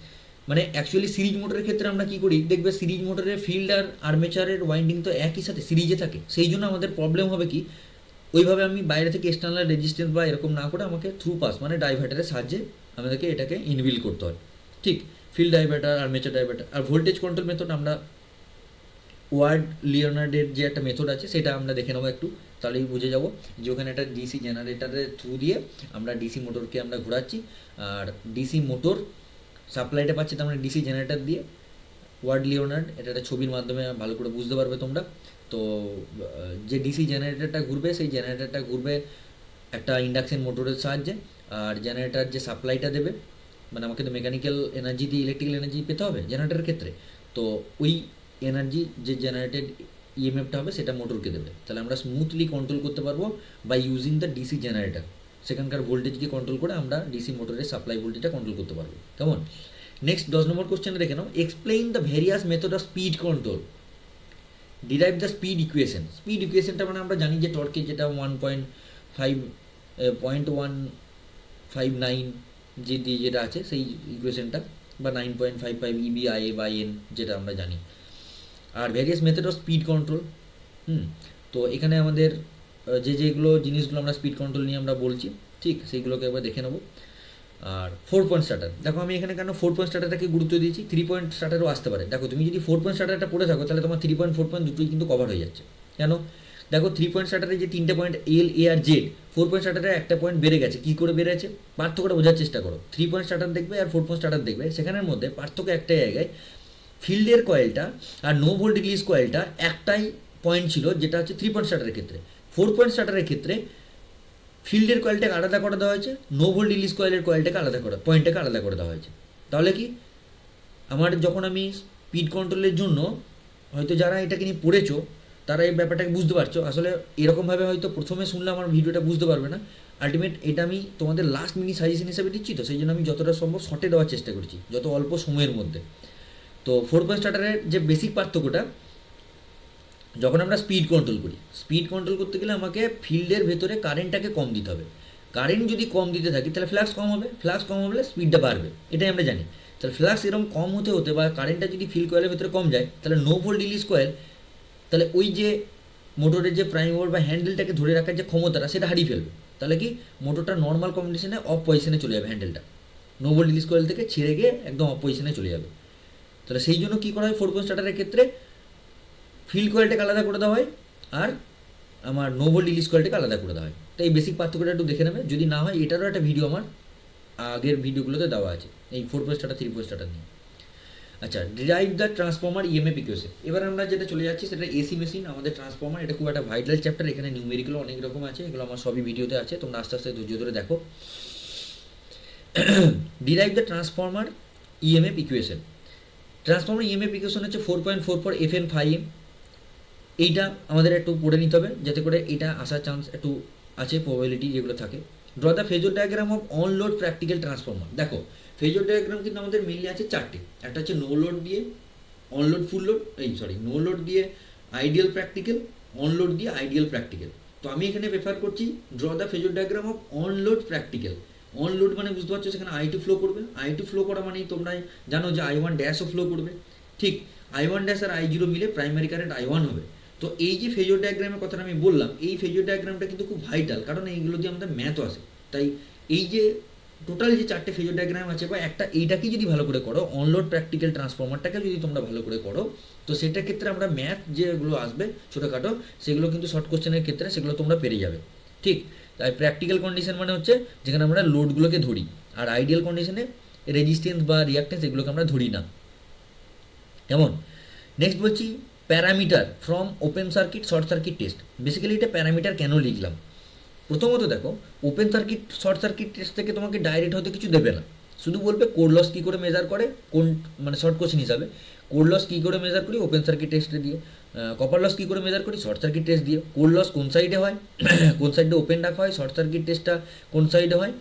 মানে অ্যাকচুয়ালি সিরিজ মোটরের ক্ষেত্রে আমরা কী করি, দেখবে সিরিজ মোটরের ফিল্ড আর আর্মেচারের ওয়াইন্ডিং তো একই সাথে সিরিজে থাকে, সেই জন্য আমাদের প্রবলেম হবে কি, ওইভাবে আমি বাইরে থেকে এক্সটার্নাল রেজিস্ট্যান্স বা এরকম না করে আমাকে থ্রু পাস মানে ডাইভার্টারের সাহায্যে আমাদেরকে এটাকে ইনবিল করতে হয়। ঠিক, ফিল্ড ডাইভার্টার, আর্মেচার ডাইভার্টার। আর ভোল্টেজ কন্ট্রোল মেথড আমরা ওয়ার্ড লিওনার্ডের যে একটা মেথড আছে সেটা আমরা দেখে নেবো একটু, তাহলেই বুঝে যাব যে ওখানে একটা ডিসি জেনারেটারের থ্রু দিয়ে আমরা ডিসি মোটরকে আমরা ঘোরাচ্ছি, আর ডিসি মোটর সাপ্লাইটা পাচ্ছি তার মানে ডিসি জেনারেটার দিয়ে। ওয়ার্ড লিওনার্ড, এটা একটা ছবির মাধ্যমে ভালো করে বুঝতে পারবে তোমরা। তো যে ডিসি জেনারেটারটা ঘুরবে সেই জেনারেটারটা ঘুরবে একটা ইন্ডাকশন মোটরের সাহায্যে, আর জেনারেটার যে সাপ্লাইটা দেবে, মানে আমাকে তো মেকানিক্যাল এনার্জি দিয়ে ইলেকট্রিক্যাল এনার্জি পেতে হবে জেনারেটারের ক্ষেত্রে, তো ওই এনার্জি যে জেনারেটেড ইএমএফটা হবে সেটা মোটরকে দেবে। তাহলে আমরা স্মুথলি কন্ট্রোল করতে পারবো by using the DC generator. সেখানকার ভোল্টেজকে কন্ট্রোল করে আমরা ডিসি মোটরের সাপ্লাই ভোল্টেজটা কন্ট্রোল করতে পারবো। কেমন? নেক্সট 10 নম্বর কোশ্চেনে দেখে নাও, explain the various method of speed control, derive the speed equation. Speed ইকুয়েশনটা মানে আমরা জানি যে টর্কে যেটা 1.59 যে দিয়ে যেটা আছে সেই ইকুয়েশনটা, বা 9.55 EBIA/N যেটা আমরা জানি। আর various method of speed control, তো এখানে আমাদের যেগুলো জিনিসগুলো আমরা স্পিড কন্ট্রোল নিয়ে আমরা বলছি, ঠিক সেইগুলোকে একবার দেখে নেবো। আর 4 পয়েন্ট স্টার্টার, দেখো আমি এখানে কেন 4 পয়েন্ট স্টার্টারটাকে গুরুত্ব দিয়েছি, 3 পয়েন্ট স্টার্টারও আসতে পারে। দেখো তুমি যদি 4 পয়েন্ট স্টার্টারটা পড়ে থাকো তাহলে তোমার 3 পয়েন্ট 4 পয়েন্ট দুটোই কিন্তু কভার হয়ে যাচ্ছে। কেন? দেখো 3 পয়েন্ট স্টার্টারে যে 3টে পয়েন্ট এল, এ আর জেড, 4 পয়েন্ট স্টার্টারে একটা পয়েন্ট বেড়ে গেছে। কী করে বেড়েছে? পার্থক্যটা বোঝার চেষ্টা করো। 3 পয়েন্ট স্টার্টার দেখবে আর 4 পয়েন্ট স্টার্টার দেখবে, সেখানের মধ্যে পার্থক্য একটা জায়গায়, ফিল্ডের কয়েলটা আর নো ভোল্ট রিলিজ কয়েলটা একটাই পয়েন্ট ছিল, যেটা হচ্ছে 3 পয়েন্ট স্টার্টারের ক্ষেত্রে। 4 পয়েন্ট স্টার্টারের ক্ষেত্রে ফিল্ডের কয়েলটাকে আলাদা করে দেওয়া হয়েছে, নো ভোল্ট রিলিজ কয়েলের কয়েলটাকে পয়েন্টটাকে আলাদা করে দেওয়া হয়েছে। তাহলে কি আমার যখন আমি স্পিড কন্ট্রোলের জন্য, হয়তো যারা এটাকে নিয়ে পড়েছো তারা এই ব্যাপারটাকে বুঝতে পারছো, আসলে এরকমভাবে হয়তো প্রথমে শুনলে আমার ভিডিওটা বুঝতে পারবে না। আলটিমেট এটা আমি তোমাদের লাস্ট মিনিট সাজেশন হিসেবে দিচ্ছি, তো সেই জন্য আমি যতটা সম্ভব শর্টে দেওয়ার চেষ্টা করছি, যত অল্প সময়ের মধ্যে। তো 4 পয়েন্ট স্টার্টারের যে বেসিক পার্থক্যটা, যখন আমরা স্পিড কন্ট্রোল করি, স্পিড কন্ট্রোল করতে গেলে আমাকে ফিল্ডের ভেতরে কারেন্টটাকে কম দিতে হবে। কারেন্ট যদি কম দিতে থাকি তাহলে ফ্লাক্স কম হবে, ফ্লাক্স কম হলে স্পিডটা বাড়বে, এটাই আমরা জানি। তাহলে ফ্লাক্স এরকম কম হতে হতে বা কারেন্টটা যদি ফিল্ড কয়েলের ভেতরে কম যায়, তাহলে নো ভোল্ট রিলিজ কয়েল, তাহলে ওই যে মোটরের যে প্রাইম মুভার বা হ্যান্ডেলটাকে ধরে রাখার যে ক্ষমতাটা সেটা হারিয়ে ফেলবে। তাহলে কি মোটরটা নর্মাল কন্ডিশনে অফ পজিশনে চলে যাবে, হ্যান্ডেলটা নো ভোল্ট রিলিজ কয়েল থেকে ছেড়ে গিয়ে একদম অফ পজিশনে চলে যাবে। তাহলে সেই জন্য কী করা হয়, 4 পয়েন্ট স্টার্টারের ক্ষেত্রে ফিল্ড কয়েলটাকে আলাদা করে দেওয়া হয় আর আমার নো ভোল্ট রিলিজ কয়েলটাকে আলাদা করে দেওয়া হয়। তো এই বেসিক পার্থক্যটা একটু দেখে নেবে, যদি না হয় এটারও একটা ভিডিও আমার আগের ভিডিওগুলোতে দেওয়া আছে এই 4 পয়েন্ট স্টার্টার 3 পয়েন্ট স্টার্টার নিয়ে। আচ্ছা, derive the transformer EMF equation. এবার আমরা যেটা চলে যাচ্ছি সেটা এসি মেশিন, আমাদের ট্রান্সফর্মার, এটা খুব একটা ভাইটাল চ্যাপ্টার। এখানে নিউমেরিক্যাল অনেক রকম আছে, এগুলো আমার সবই ভিডিওতে আছে, তোমরা আস্তে আস্তে ধৈর্য ধরে দেখো। Derive the transformer EMF equation. Transformer EMF equation হচ্ছে 4.44 FN5M। এইটা আমাদের একটু পড়ে নিতে হবে যাতে করে এটা আসার চান্স একটু আছে, প্রবাবিলিটি যেগুলো থাকে। Draw the phasor diagram of on load practical transformer. দেখো ফেজর ডায়াগ্রাম কিন্তু আমাদের মেনলি আছে 4টে। একটা হচ্ছে নো লোড দিয়ে on load, full load, no load দিয়ে আইডিয়াল প্র্যাকটিক্যাল, অন লোড দিয়ে আইডিয়াল প্র্যাকটিক্যাল। তো আমি এখানে প্রেফার করছি draw the phasor diagram of on load practical. On load মানে বুঝতে পারছো সেখানে I2 ফ্লো করবে, I2 ফ্লো করা মানেই তোমরা জানো যে I1 ড্যাশও ফ্লো করবে, ঠিক। I1 ড্যাশ আর I0 মিলে প্রাইমারি কারেন্ট I1 হবে। তো এই যে ফেজর ডায়াগ্রামের কথাটা আমি বললাম, এই ফেজর ডায়াগ্রামটা কিন্তু খুব ভাইটাল, কারণ এইগুলো দিয়ে আমাদের ম্যাথও আসে। তাই এই যে টোটাল যে 4টে ফেজর ডায়াগ্রাম আছে, বা একটা এইটাকে যদি ভালো করে করো, অনলোড প্র্যাকটিক্যাল ট্রান্সফর্মারটাকে যদি তোমরা ভালো করে করো, তো সেটার ক্ষেত্রে আমরা ম্যাথ যেগুলো আসবে ছোটোখাটো, সেগুলো কিন্তু শর্ট কোশ্চেনের ক্ষেত্রে সেগুলো তোমরা পেরে যাবে, ঠিক। তাই প্র্যাকটিক্যাল কন্ডিশন মানে হচ্ছে যেখানে আমরা লোডগুলোকে ধরি, আর আইডিয়াল কন্ডিশনে রেজিস্ট্যান্স বা রিঅ্যাকট্যান্স এগুলোকে আমরা ধরি না। কেমন? নেক্সট বলছি parameter from open circuit short circuit test. Basically এটা প্যারামিটার কেন লিখলাম, প্রথমত দেখো open circuit short circuit test থেকে তোমাকে ডাইরেক্ট হয়তো কিছু দেবে না, শুধু বলবে কোর লস কী করে মেজার করে, কোন মানে শর্ট কোশ্চেন হিসাবে কোর লস কী করে মেজার করি ওপেন সার্কিট টেস্টে দিয়ে, কপার লস কী করে মেজার করি শর্ট সার্কিট টেস্ট দিয়ে, কোর লস কোন সাইডে হয় কোন সাইডে ওপেন রাখা হয়, শর্ট সার্কিট টেস্টটা কোন সাইডে হয়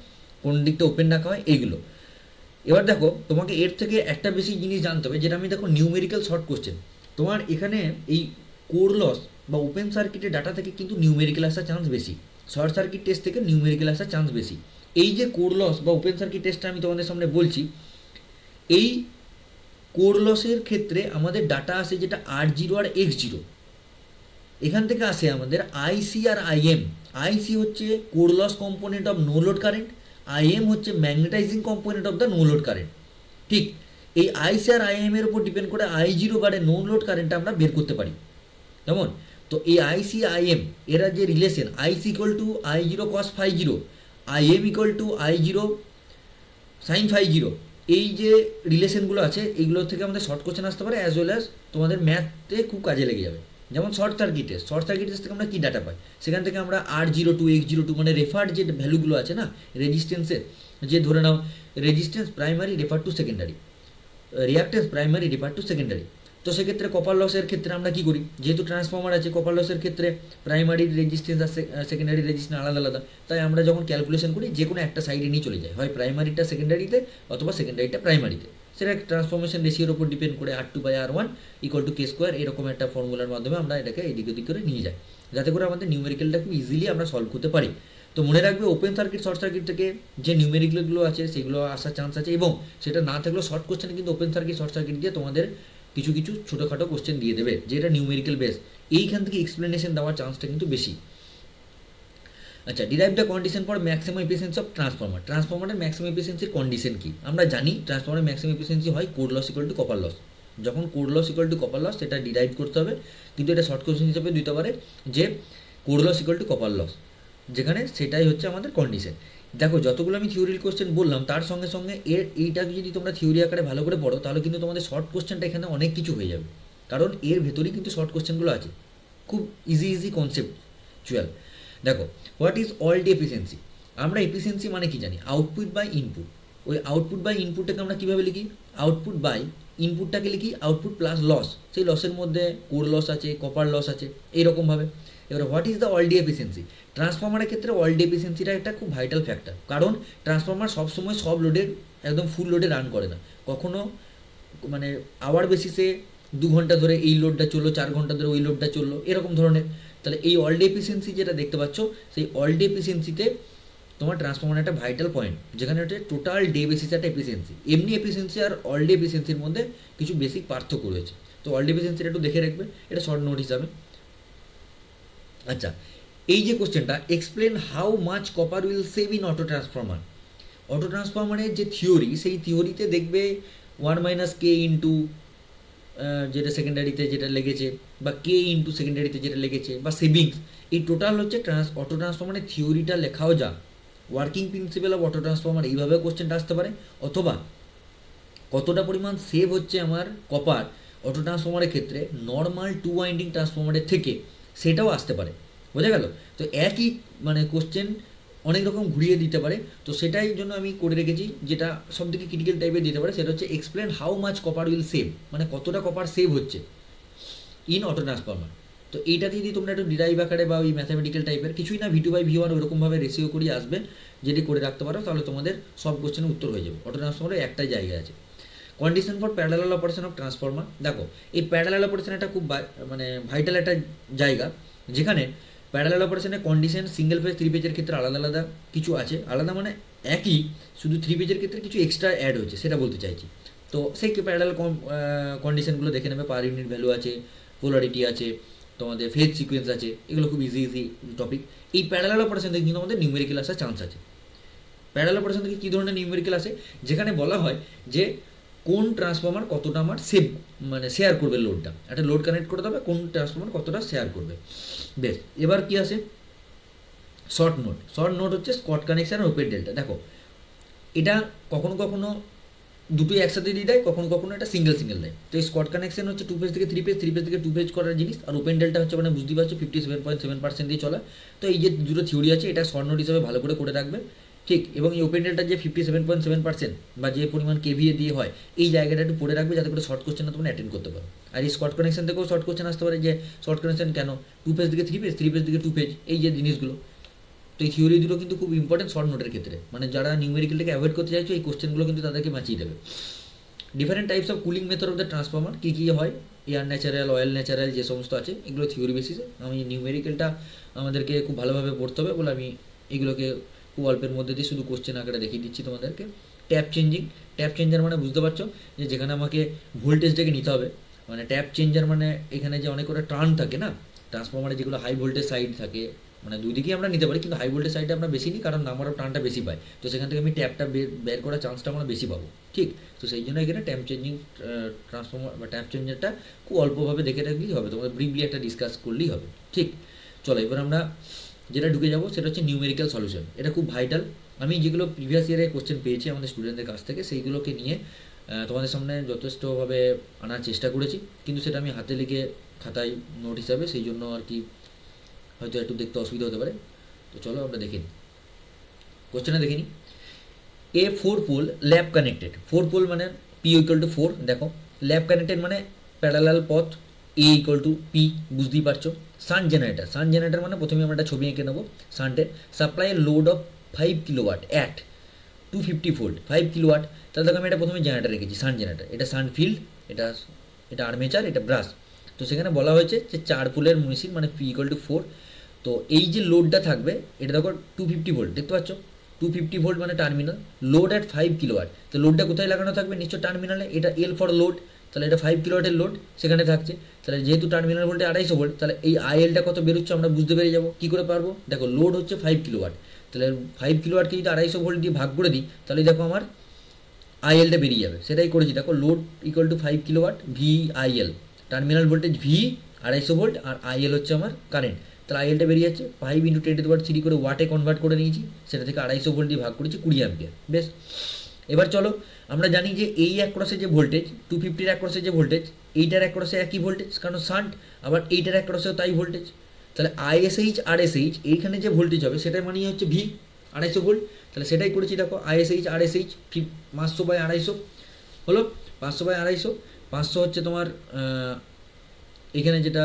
কোন দিকটা ওপেন রাখা হয়, এইগুলো। এবার দেখো তোমাকে এর থেকে একটা বেশি জিনিস জানতে হবে, যেটা আমি দেখো নিউমেরিক্যাল শর্ট কোশ্চেন, তোমার এখানে এই কোর লস বা ওপেন সার্কিটের ডাটা থেকে কিন্তু নিউমেরিক্যাল আসার চান্স বেশি, শর্ট সার্কিট টেস্ট থেকে নিউমেরিক্যাল আসার চান্স বেশি। এই যে কোর লস বা ওপেন সার্কিট টেস্টটা আমি তোমাদের সামনে বলছি, এই কোর লসের ক্ষেত্রে আমাদের ডাটা আসে যেটা R0 আর X0, এখান থেকে আসে আমাদের আইসি আর আইএম। আইসি হচ্ছে core loss component of no load current, IM হচ্ছে magnetizing component of the no load current, ঠিক। এই আইসি আর আইএম এর উপর ডিপেন্ড করে I0 বারে নো লোড কারেন্টটা আমরা বের করতে পারি। যেমন তো এই আইসি আইএম এরা যে relation, IC equal to I0 cos phi 0, IM equal to I0 sin phi 0, এই যে রিলেশনগুলো আছে এইগুলো থেকে আমাদের শর্ট কোশ্চেন আসতে পারে, অ্যাজ ওয়েল অ্যাজ তোমাদের ম্যাথে খুব কাজে লেগে যাবে। যেমন শর্ট সার্কিট টেস্ট থেকে আমরা কী ডাটা পাই, সেখান থেকে আমরা R02 X02 মানে রেফার্ড যে ভ্যালুগুলো আছে না রেজিস্ট্যান্সের, যে ধরে নাও resistance primary refer to secondary, reactance primary refer to secondary, তো সেক্ষেত্রে কপার লসের ক্ষেত্রে আমরা কী করি, যেহেতু ট্রান্সফর্মার আছে কপার লসের ক্ষেত্রে প্রাইমারি রেজিস্ট্যান্স আর সেকেন্ডারি রেজিস্ট্যান্স আলাদা আলাদা, তাই আমরা যখন ক্যালকুলেশন করি যে কোনো একটা সাইডে নিয়ে চলে যায়, হয় প্রাইমারিটা সেকেন্ডারিতে অথবা সেকেন্ডারিটা প্রাইমারিতে, সেটা ট্রান্সফরমেশন রেশিওর উপর ডিপেন্ড করে R2/R1 = K², এরকম একটা ফর্মুলার মাধ্যমে আমরা এটাকে এদিক ওদিক করে নিয়ে যাই, যাতে করে আমাদের নিউমেরিক্যালটা খুব ইজিলি আমরা সলভ করতে পারি। তো মনে রাখবে ওপেন সার্কিট শর্ট সার্কিট থেকে যে নিউমেরিক্যালগুলো আছে সেগুলো আসার চান্স আছে, এবং সেটা না থাকলেও শর্ট কোশ্চেনে কিন্তু ওপেন সার্কিট শর্ট সার্কিট দিয়ে তোমাদের কিছু কিছু ছোটোখাটো কোশ্চেন দিয়ে দেবে যেটা নিউমেরিক্যাল বেস, এইখান থেকে এক্সপ্লেনেশন দেওয়ার চান্সটা কিন্তু বেশি। আচ্ছা, derive the condition for maximum efficiency of transformer. ট্রান্সফর্মারের ম্যাক্সিমাম এফিসিয়েন্সির কন্ডিশন কি আমরা জানি, ট্রান্সফর্মারের ম্যাক্সিমাম এফিসিয়েন্সি হয় core loss equal to copper loss. যখন core loss equal to copper loss সেটা ডিরাইভ করতে হবে, কিন্তু এটা শর্ট কোশ্চেন হিসেবে দিতে পারে যে core loss equal to copper loss, যেখানে সেটাই হচ্ছে আমাদের কন্ডিশন। দেখো যতগুলো আমি থিওরির কোশ্চেন বললাম তার সঙ্গে সঙ্গে এইটাকে যদি তোমরা থিওরি আকারে ভালো করে পড়ো তাহলে কিন্তু তোমাদের শর্ট কোশ্চেনটা এখানে অনেক কিছু হয়ে যাবে, কারণ এর ভেতরেই কিন্তু শর্ট কোশ্চেনগুলো আছে, খুব ইজি কনসেপ্টচুয়াল। দেখো হোয়াট ইজ অল্টি এফিসিয়েন্সি, আমরা এফিসিয়েন্সি মানে কি জানি, আউটপুট বাই ইনপুট। ওই আউটপুট বাই ইনপুটটাকে আমরা কীভাবে লিখি, আউটপুট বাই ইনপুটটাকে লিখি আউটপুট প্লাস লস, সেই লসের মধ্যে কোর লস আছে কপার লস আছে এইরকমভাবে। এবার হোয়াট ইজ দ্য অলডি এফিসিয়েন্সি, ট্রান্সফর্মারের ক্ষেত্রে অলডি এফিসিয়েন্সিটা একটা খুব ভাইটাল ফ্যাক্টর, কারণ ট্রান্সফর্মার সবসময় সব লোডে একদম ফুল লোডে রান করে না, কখনো মানে আওয়ার বেসিসে 2 ঘন্টা ধরে এই লোডটা চললো, 4 ঘন্টা ধরে ওই লোডটা চললো, এরকম ধরনের। তাহলে এই অলডি এফিসিয়েন্সি যেটা দেখতে পাচ্ছ, সেই অলডি এফিসিয়েন্সিতে তোমার ট্রান্সফর্মার একটা ভাইটাল পয়েন্ট, যেখানে হচ্ছে টোটাল ডে বেসিসে একটা এফিসিয়েন্সি। এমনি এফিসিয়েন্সি আর অলডি এফিসিয়েন্সির মধ্যে কিছু বেসিক পার্থক্য রয়েছে, তো অলডি এফিসিয়েন্সিটা একটু দেখে রাখবে, এটা শর্ট নোট হিসাবে। আচ্ছা, এই যে কোশ্চেনটা, explain how much copper will save in auto transformer. Auto ট্রান্সফর্মারের যে থিওরি, সেই থিওরিতে দেখবে 1 - K ইন্টু যেটা সেকেন্ডারিতে যেটা লেগেছে, বা K ইন্টু সেকেন্ডারিতে যেটা লেগেছে, বা সেভিংস, এই টোটাল হচ্ছে অটো ট্রান্সফর্মারের থিওরিটা লেখাও যা। Working principal of auto transformer এইভাবে কোশ্চেনটা আসতে পারে, অথবা কতটা পরিমাণ সেভ হচ্ছে আমার কপার অটো ট্রান্সফর্মারের ক্ষেত্রে নর্মাল 2 ওয়াইন্ডিং ট্রান্সফর্মারের থেকে, সেটাও আসতে পারে। বোঝা গেল? তো একই মানে কোশ্চেন অনেক রকম ঘুরিয়ে দিতে পারে, তো সেটাই জন্য আমি করে রেখেছি যেটা সবথেকে ক্রিটিক্যাল টাইপের দিতে পারে, সেটা হচ্ছে explain how much copper will save, মানে কতটা কপার সেভ হচ্ছে ইন অটো ট্রান্সফর্মার। তো এইটাতে যদি তোমরা একটু ডিরাইভ আকারে বা ওই ম্যাথামেটিক্যাল টাইপের কিছুই না, V2/V1 ওরকমভাবে রেশিও করিয়ে আসবে, যদি করে রাখতে পারো তাহলে তোমাদের সব কোশ্চেনের উত্তর হয়ে যাবে। অটো ট্রান্সফর্মারের একটাই জায়গা আছে। Condition for parallel operation of transformer. দেখো এই প্যারালাল অপারেশন একটা খুব মানে ভাইটাল একটা জায়গা, যেখানে প্যারালাল অপারেশনের কন্ডিশন সিঙ্গেল ফেজ 3 ফেজের ক্ষেত্রে আলাদা আলাদা কিছু আছে, আলাদা মানে একই, শুধু 3 ফেজের ক্ষেত্রে কিছু এক্সট্রা অ্যাড হয়েছে সেটা বলতে চাইছি। তো সেই প্যারালাল কন্ডিশনগুলো দেখে নেবে, পার ইউনিট ভ্যালু আছে, পোলারিটি আছে, তোমাদের ফেজ সিকোয়েন্স আছে, এগুলো খুব ইজি টপিক। এই প্যারালাল অপারেশন থেকে কিন্তু আমাদের নিউমেরিক্যাল আসার চান্স আছে। প্যারালাল অপারেশন থেকে কী ধরনের নিউমেরিক্যাল আসে, যেখানে বলা হয় যে কোন ট্রান্সফর্মার কতটা আমার মানে শেয়ার করবে লোডটা, একটা লোড কানেক্ট করে দেবে, কোন ট্রান্সফর্মার কতটা শেয়ার করবে। বেশ, এবার কি আসে, শর্ট নোট হচ্ছে স্কট কানেকশন আর ওপেন ডেল্টা। দেখো এটা কখনো কখনো দুটোই একসাথে দিয়ে দেয়, কখনো কখনো এটা সিঙ্গেল দেয়। তো এই স্কট কানেকশন হচ্ছে 2 ফেজ থেকে 3 ফেজ, 3 ফেজ থেকে 2 ফেজ করার জিনিস, আর ওপেন ডেল্টা হচ্ছে মানে বুঝতেই পারছো 57.7% দিয়ে চলা। তো এই যে দুটো থিওরি আছে, এটা শর্ট নোট হিসাবে ভালো করে রাখবে, ঠিক। এবং এই ওপেন ডেল্টা যে 57.7% বা যে পরিমাণ KVA দিয়ে হয়, এই জায়গাটা একটু পড়ে রাখবে, যাতে করে শর্ট কোশ্চেনটা তোমরা অ্যাটেন্ড করতে পারো। আর এই স্কট কানেকশন থেকেও শর্ট কোশ্চেন আসতে পারে, যে শর্ট কানেকশন কেন 2 ফেজ থেকে 3 ফেজ, 3 ফেজ থেকে 2 ফেজ, এই যে জিনিসগুলো। তো এই থিওরি দুটো কিন্তু খুব ইম্পর্টেন্ট শর্ট নোটের ক্ষেত্রে, মানে যারা নিউমেরিক্যালটাকে অ্যাভয়েড করতে চাইছো এই কোশ্চেনগুলো কিন্তু তাদেরকে বাঁচিয়ে দেবে। Different types of cooling method of the transformer, কী কী হয়, এয়ার ন্যাচারাল, অয়েল ন্যাচারাল, যে সমস্ত আছে এগুলো থিওরি বেসিসে। আমি নিউমেরিক্যালটা আমাদেরকে খুব ভালোভাবে পড়তে হবে বলে আমি এগুলোকে খুব অল্পের মধ্যে দিয়ে শুধু কোশ্চেন আকারে দেখিয়ে দিচ্ছি তোমাদেরকে। ট্যাপ চেঞ্জার মানে বুঝতে পারছো যে যেখানে আমাকে ভোল্টেজটাকে নিতে হবে, মানে ট্যাপ চেঞ্জার মানে এখানে যে অনেক কটা টার্ন থাকে না ট্রান্সফর্মারে, যেগুলো হাই ভোল্টেজ সাইড থাকে, মানে দুই দিকেই আমরা নিতে পারি, কিন্তু হাই ভোল্টেজ সাইডে আমরা বেশি নিই কারণ নাম্বার অফ টার্নটা বেশি পাই, তো সেখান থেকে আমি ট্যাপটা বের করার চান্সটা আমরা বেশি পাবো। ঠিক, তো সেই জন্য এখানে ট্যাপ চেঞ্জিং ট্রান্সফর্মার বা ট্যাপ চেঞ্জারটা খুব অল্পভাবে দেখে রাখলেই হবে, তোমাদের ব্রিফলি একটা ডিসকাস করলেই হবে। ঠিক, চলো এবার আমরা যেটা ঢুকে যাবো সেটা হচ্ছে নিউমেরিক্যাল সলিউশন। এটা খুব ভাইটাল। আমি যেগুলো প্রিভিয়াস ইয়ারে কোশ্চেন পেয়েছি আমাদের স্টুডেন্টদের কাছ থেকে, সেইগুলোকে নিয়ে তোমাদের সামনে যথেষ্টভাবে আনার চেষ্টা করেছি, কিন্তু সেটা আমি হাতে লিখে খাতায় নোট হিসাবে, সেই জন্য আর কি হয়তো একটু দেখতে অসুবিধা হতে পারে। তো চলো আমরা দেখে নিই, কোশ্চেনটা দেখে নিই। এ 4 পোল ল্যাব কানেক্টেড, 4 পোল মানে পি ইকুয়াল টু 4, দেখো ল্যাব কানেক্টেড মানে প্যারালাল পথ, এ ইকুয়াল টু পি, বুঝতেই পারছো। সান জেনারেটার মানে প্রথমে আমরা একটা ছবি এঁকে নেবো সানটের। Supply load of 5 kilowatt at 250 volt, 5 kilowatt. তাহলে দেখো আমি এটা প্রথমে জেনারেটার রেখেছি, সান জেনারেটার, এটা সান ফিল্ড, এটা এটা আর্মেচার, এটা ব্রাশ। তো সেখানে বলা হয়েছে যে 4 পোলের মেশিন মানে পি ইকুয়াল টু 4। তো এই যে লোডটা থাকবে এটা দেখো 250 ভোল্ট, দেখতে পাচ্ছ 250 ভোল্ট মানে টার্মিনাল, লোড অ্যাট 5 কিলোওয়াট। তো লোডটা কোথায় লাগানো থাকবে, নিশ্চয় টার্মিনালে। এটা এল ফর লোড, তাহলে এটা 5 কিলোওয়াটের লোড সেখানে থাকছে। তাহলে যেহেতু টার্মিনাল ভোল্টে 250 ভোল্ট, তাহলে এই আইএলটা কত বেরোচ্ছে আমরা বুঝতে পেরে যাবো। কী করে পারবো, দেখো লোড হচ্ছে 5 কিলোওয়াট, তাহলে 5 কিলোওয়াটকে যদি 250 ভোল্ট দিয়ে ভাগ করে দিই, তাহলে দেখো আমার আইএলটা বেরিয়ে যাবে। সেটাই করেছি, দেখো load equal to 5 kilowatt, V IL, terminal voltage V 250 volt, আর আইএল হচ্ছে আমার কারেন্ট। তাহলে আইএলটা বেরিয়ে যাচ্ছে 5 × 10⁻³ করে ওয়াটে কনভার্ট করে নিয়েছি, সেটা থেকে 250 ভোল্ট দিয়ে ভাগ করেছি 20 অ্যাম্পিয়ার। বেশ, এবার চলো আমরা জানি যে এই অ্যাক্রসে যে ভোল্টেজ 250-র অ্যাক্রসে যে ভোল্টেজ, এইটার অ্যাক্রসে একই ভোল্টেজ কারণ শান্ট, আবার এইটার অ্যাক্রসেও তাই ভোল্টেজ। তাহলে আইএসএইচ আর এসএইচ এইখানে যে ভোল্টেজ হবে সেটাই মানেই হচ্ছে ভি 250 ভোল্ট। তাহলে সেটাই করেছি, দেখো আইএসএইচ আর এসএইচ 500/250 হলো, 500/250, 500 হচ্ছে তোমার এখানে যেটা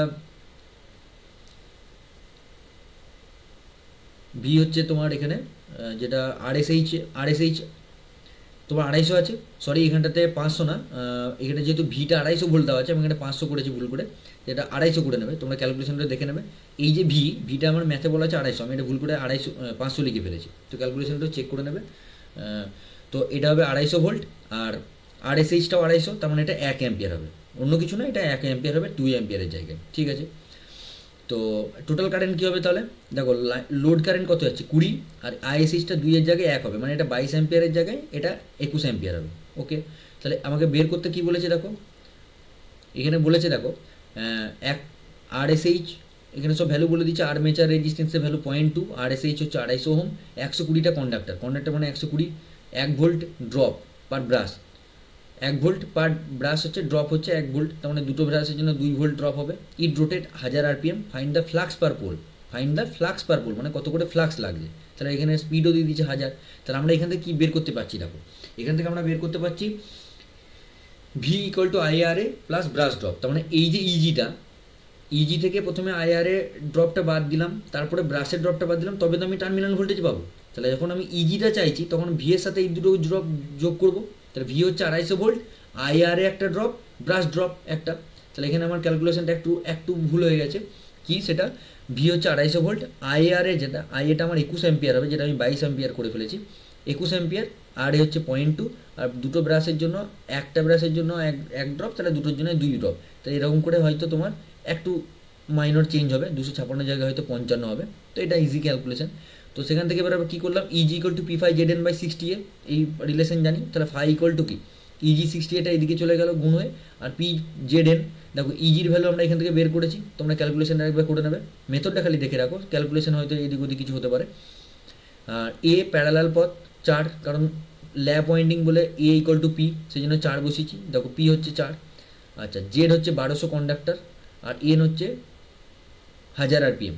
ভি হচ্ছে তোমার এখানে যেটা আরএসএইচ তোমার 250 আছে, সরি এখানটাতে 500 না, এখানে যেহেতু ভিটা 250 ভোল্ট দেওয়া আছে আমি এখানে 500 করেছি ভুল করে, যেটা 250 করে নেবে, তোমরা ক্যালকুলেশনটা দেখে নেবে। এই যে ভিটা আমার ম্যাথে বলা আছে 250, আমি এটা ভুল করে 500 লিখে ফেলেছি, তো ক্যালকুলেশনটা চেক করে নেবে। তো এটা হবে 250 ভোল্ট, আর আরএসএইচটাও 250, তার মানে এটা 1 অ্যাম্পিয়ার হবে, অন্য কিছু না, এটা 1 অ্যাম্পিয়ার হবে 2 অ্যাম্পিয়ারের জায়গায়। ঠিক আছে, তো টোটাল কারেন্ট কী হবে তাহলে, দেখো লোড কারেন্ট কত যাচ্ছে 20, আর আইএসএইচটা 2-এর জায়গায় 1 হবে, মানে এটা 22 অ্যাম্পিয়ারের জায়গায় এটা 21 অ্যাম্পিয়ার হবে। ওকে, তাহলে আমাকে বের করতে কি বলেছে দেখো, এখানে বলেছে দেখো এক আরএসএইচ, এখানে সব ভ্যালু বলে দিচ্ছে। আর্মেচার রেজিস্ট্যান্সের ভ্যালু 0.2, আরএসএইচ হচ্ছে 250 ওহম, 120টা কন্ডাক্টার মানে 120, 1 ভোল্ট ড্রপ পার ব্রাশ, 1 ভোল্ট পার ব্রাশ হচ্ছে, ড্রপ হচ্ছে 1 ভোল্ট, তার মানে দুটো ব্রাশের জন্য 2 ভোল্ট ড্রপ হবে। It rotate 1000 RPM, find the flux per pole, মানে কত করে ফ্লাক্স লাগছে। তাহলে এখানে স্পিডও দিয়ে দিচ্ছে 1000। তাহলে আমরা এখান থেকে কী বের করতে পারছি দেখো, এখান থেকে আমরা বের করতে পারছি V equal to IRA plus brush drop. তার মানে এই যে ইজি থেকে প্রথমে IRA ড্রপটা বাদ দিলাম, তারপরে ব্রাশের ড্রপটা বাদ দিলাম, তবে তো আমি টার্মিনাল ভোল্টেজ পাবো। তাহলে যখন আমি ইজিটা চাইছি তখন ভি এর সাথে এই দুটো ড্রপ যোগ করবো। তাহলে ভি হচ্ছে 250 ভোল্ট, IRA একটা ড্রপ, ব্রাশ ড্রপ একটা। তাহলে এখানে আমার ক্যালকুলেশনটা একটু ভুল হয়ে গেছে, কি সেটা ভি হচ্ছে 250 ভোল্ট, IRA যেটা আইএটা আমার 21 অ্যাম্পিয়ার হবে, যেটা আমি 22 অ্যাম্পিয়ার করে ফেলেছি, 21 অ্যাম্পিয়ার, আর এ হচ্ছে 0.2, আর দুটো ব্রাশের জন্য একটা ব্রাশের জন্য এক ড্রপ, তাহলে দুটোর জন্য 2 ড্রপ। তাই এরকম করে হয়তো তোমার একটু মাইনর চেঞ্জ হবে, 256 জায়গায় হয়তো 55 হবে। তো এটা ইজি ক্যালকুলেশন। তো সেখান থেকে এবার আমরা কী করলাম, ইজি ইকুয়াল টু P5ZN/60A, এই রিলেশন জানি। তাহলে ফাই ইকুয়াল টু কি, ইজি 60A এদিকে চলে গেল গুণ হয়ে, আর PZN দেখো ইজির ভ্যালু আমরা এখান থেকে বের করেছি, তোমরা ক্যালকুলেশনটা একবার করে নেবে, মেথডটা খালি দেখে রাখো, ক্যালকুলেশন হয়তো এদিক ওদিক কিছু হতে পারে। আর এ প্যারালাল পথ 4, কারণ ল্যাপ ওয়াইন্ডিং বলে এ ইকুয়াল টু পি, সেই জন্য 4 বসিয়েছি। দেখো পি হচ্ছে 4, আচ্ছা জেড হচ্ছে 1200 কন্ডাক্টার, আর এন হচ্ছে 1000 RPM,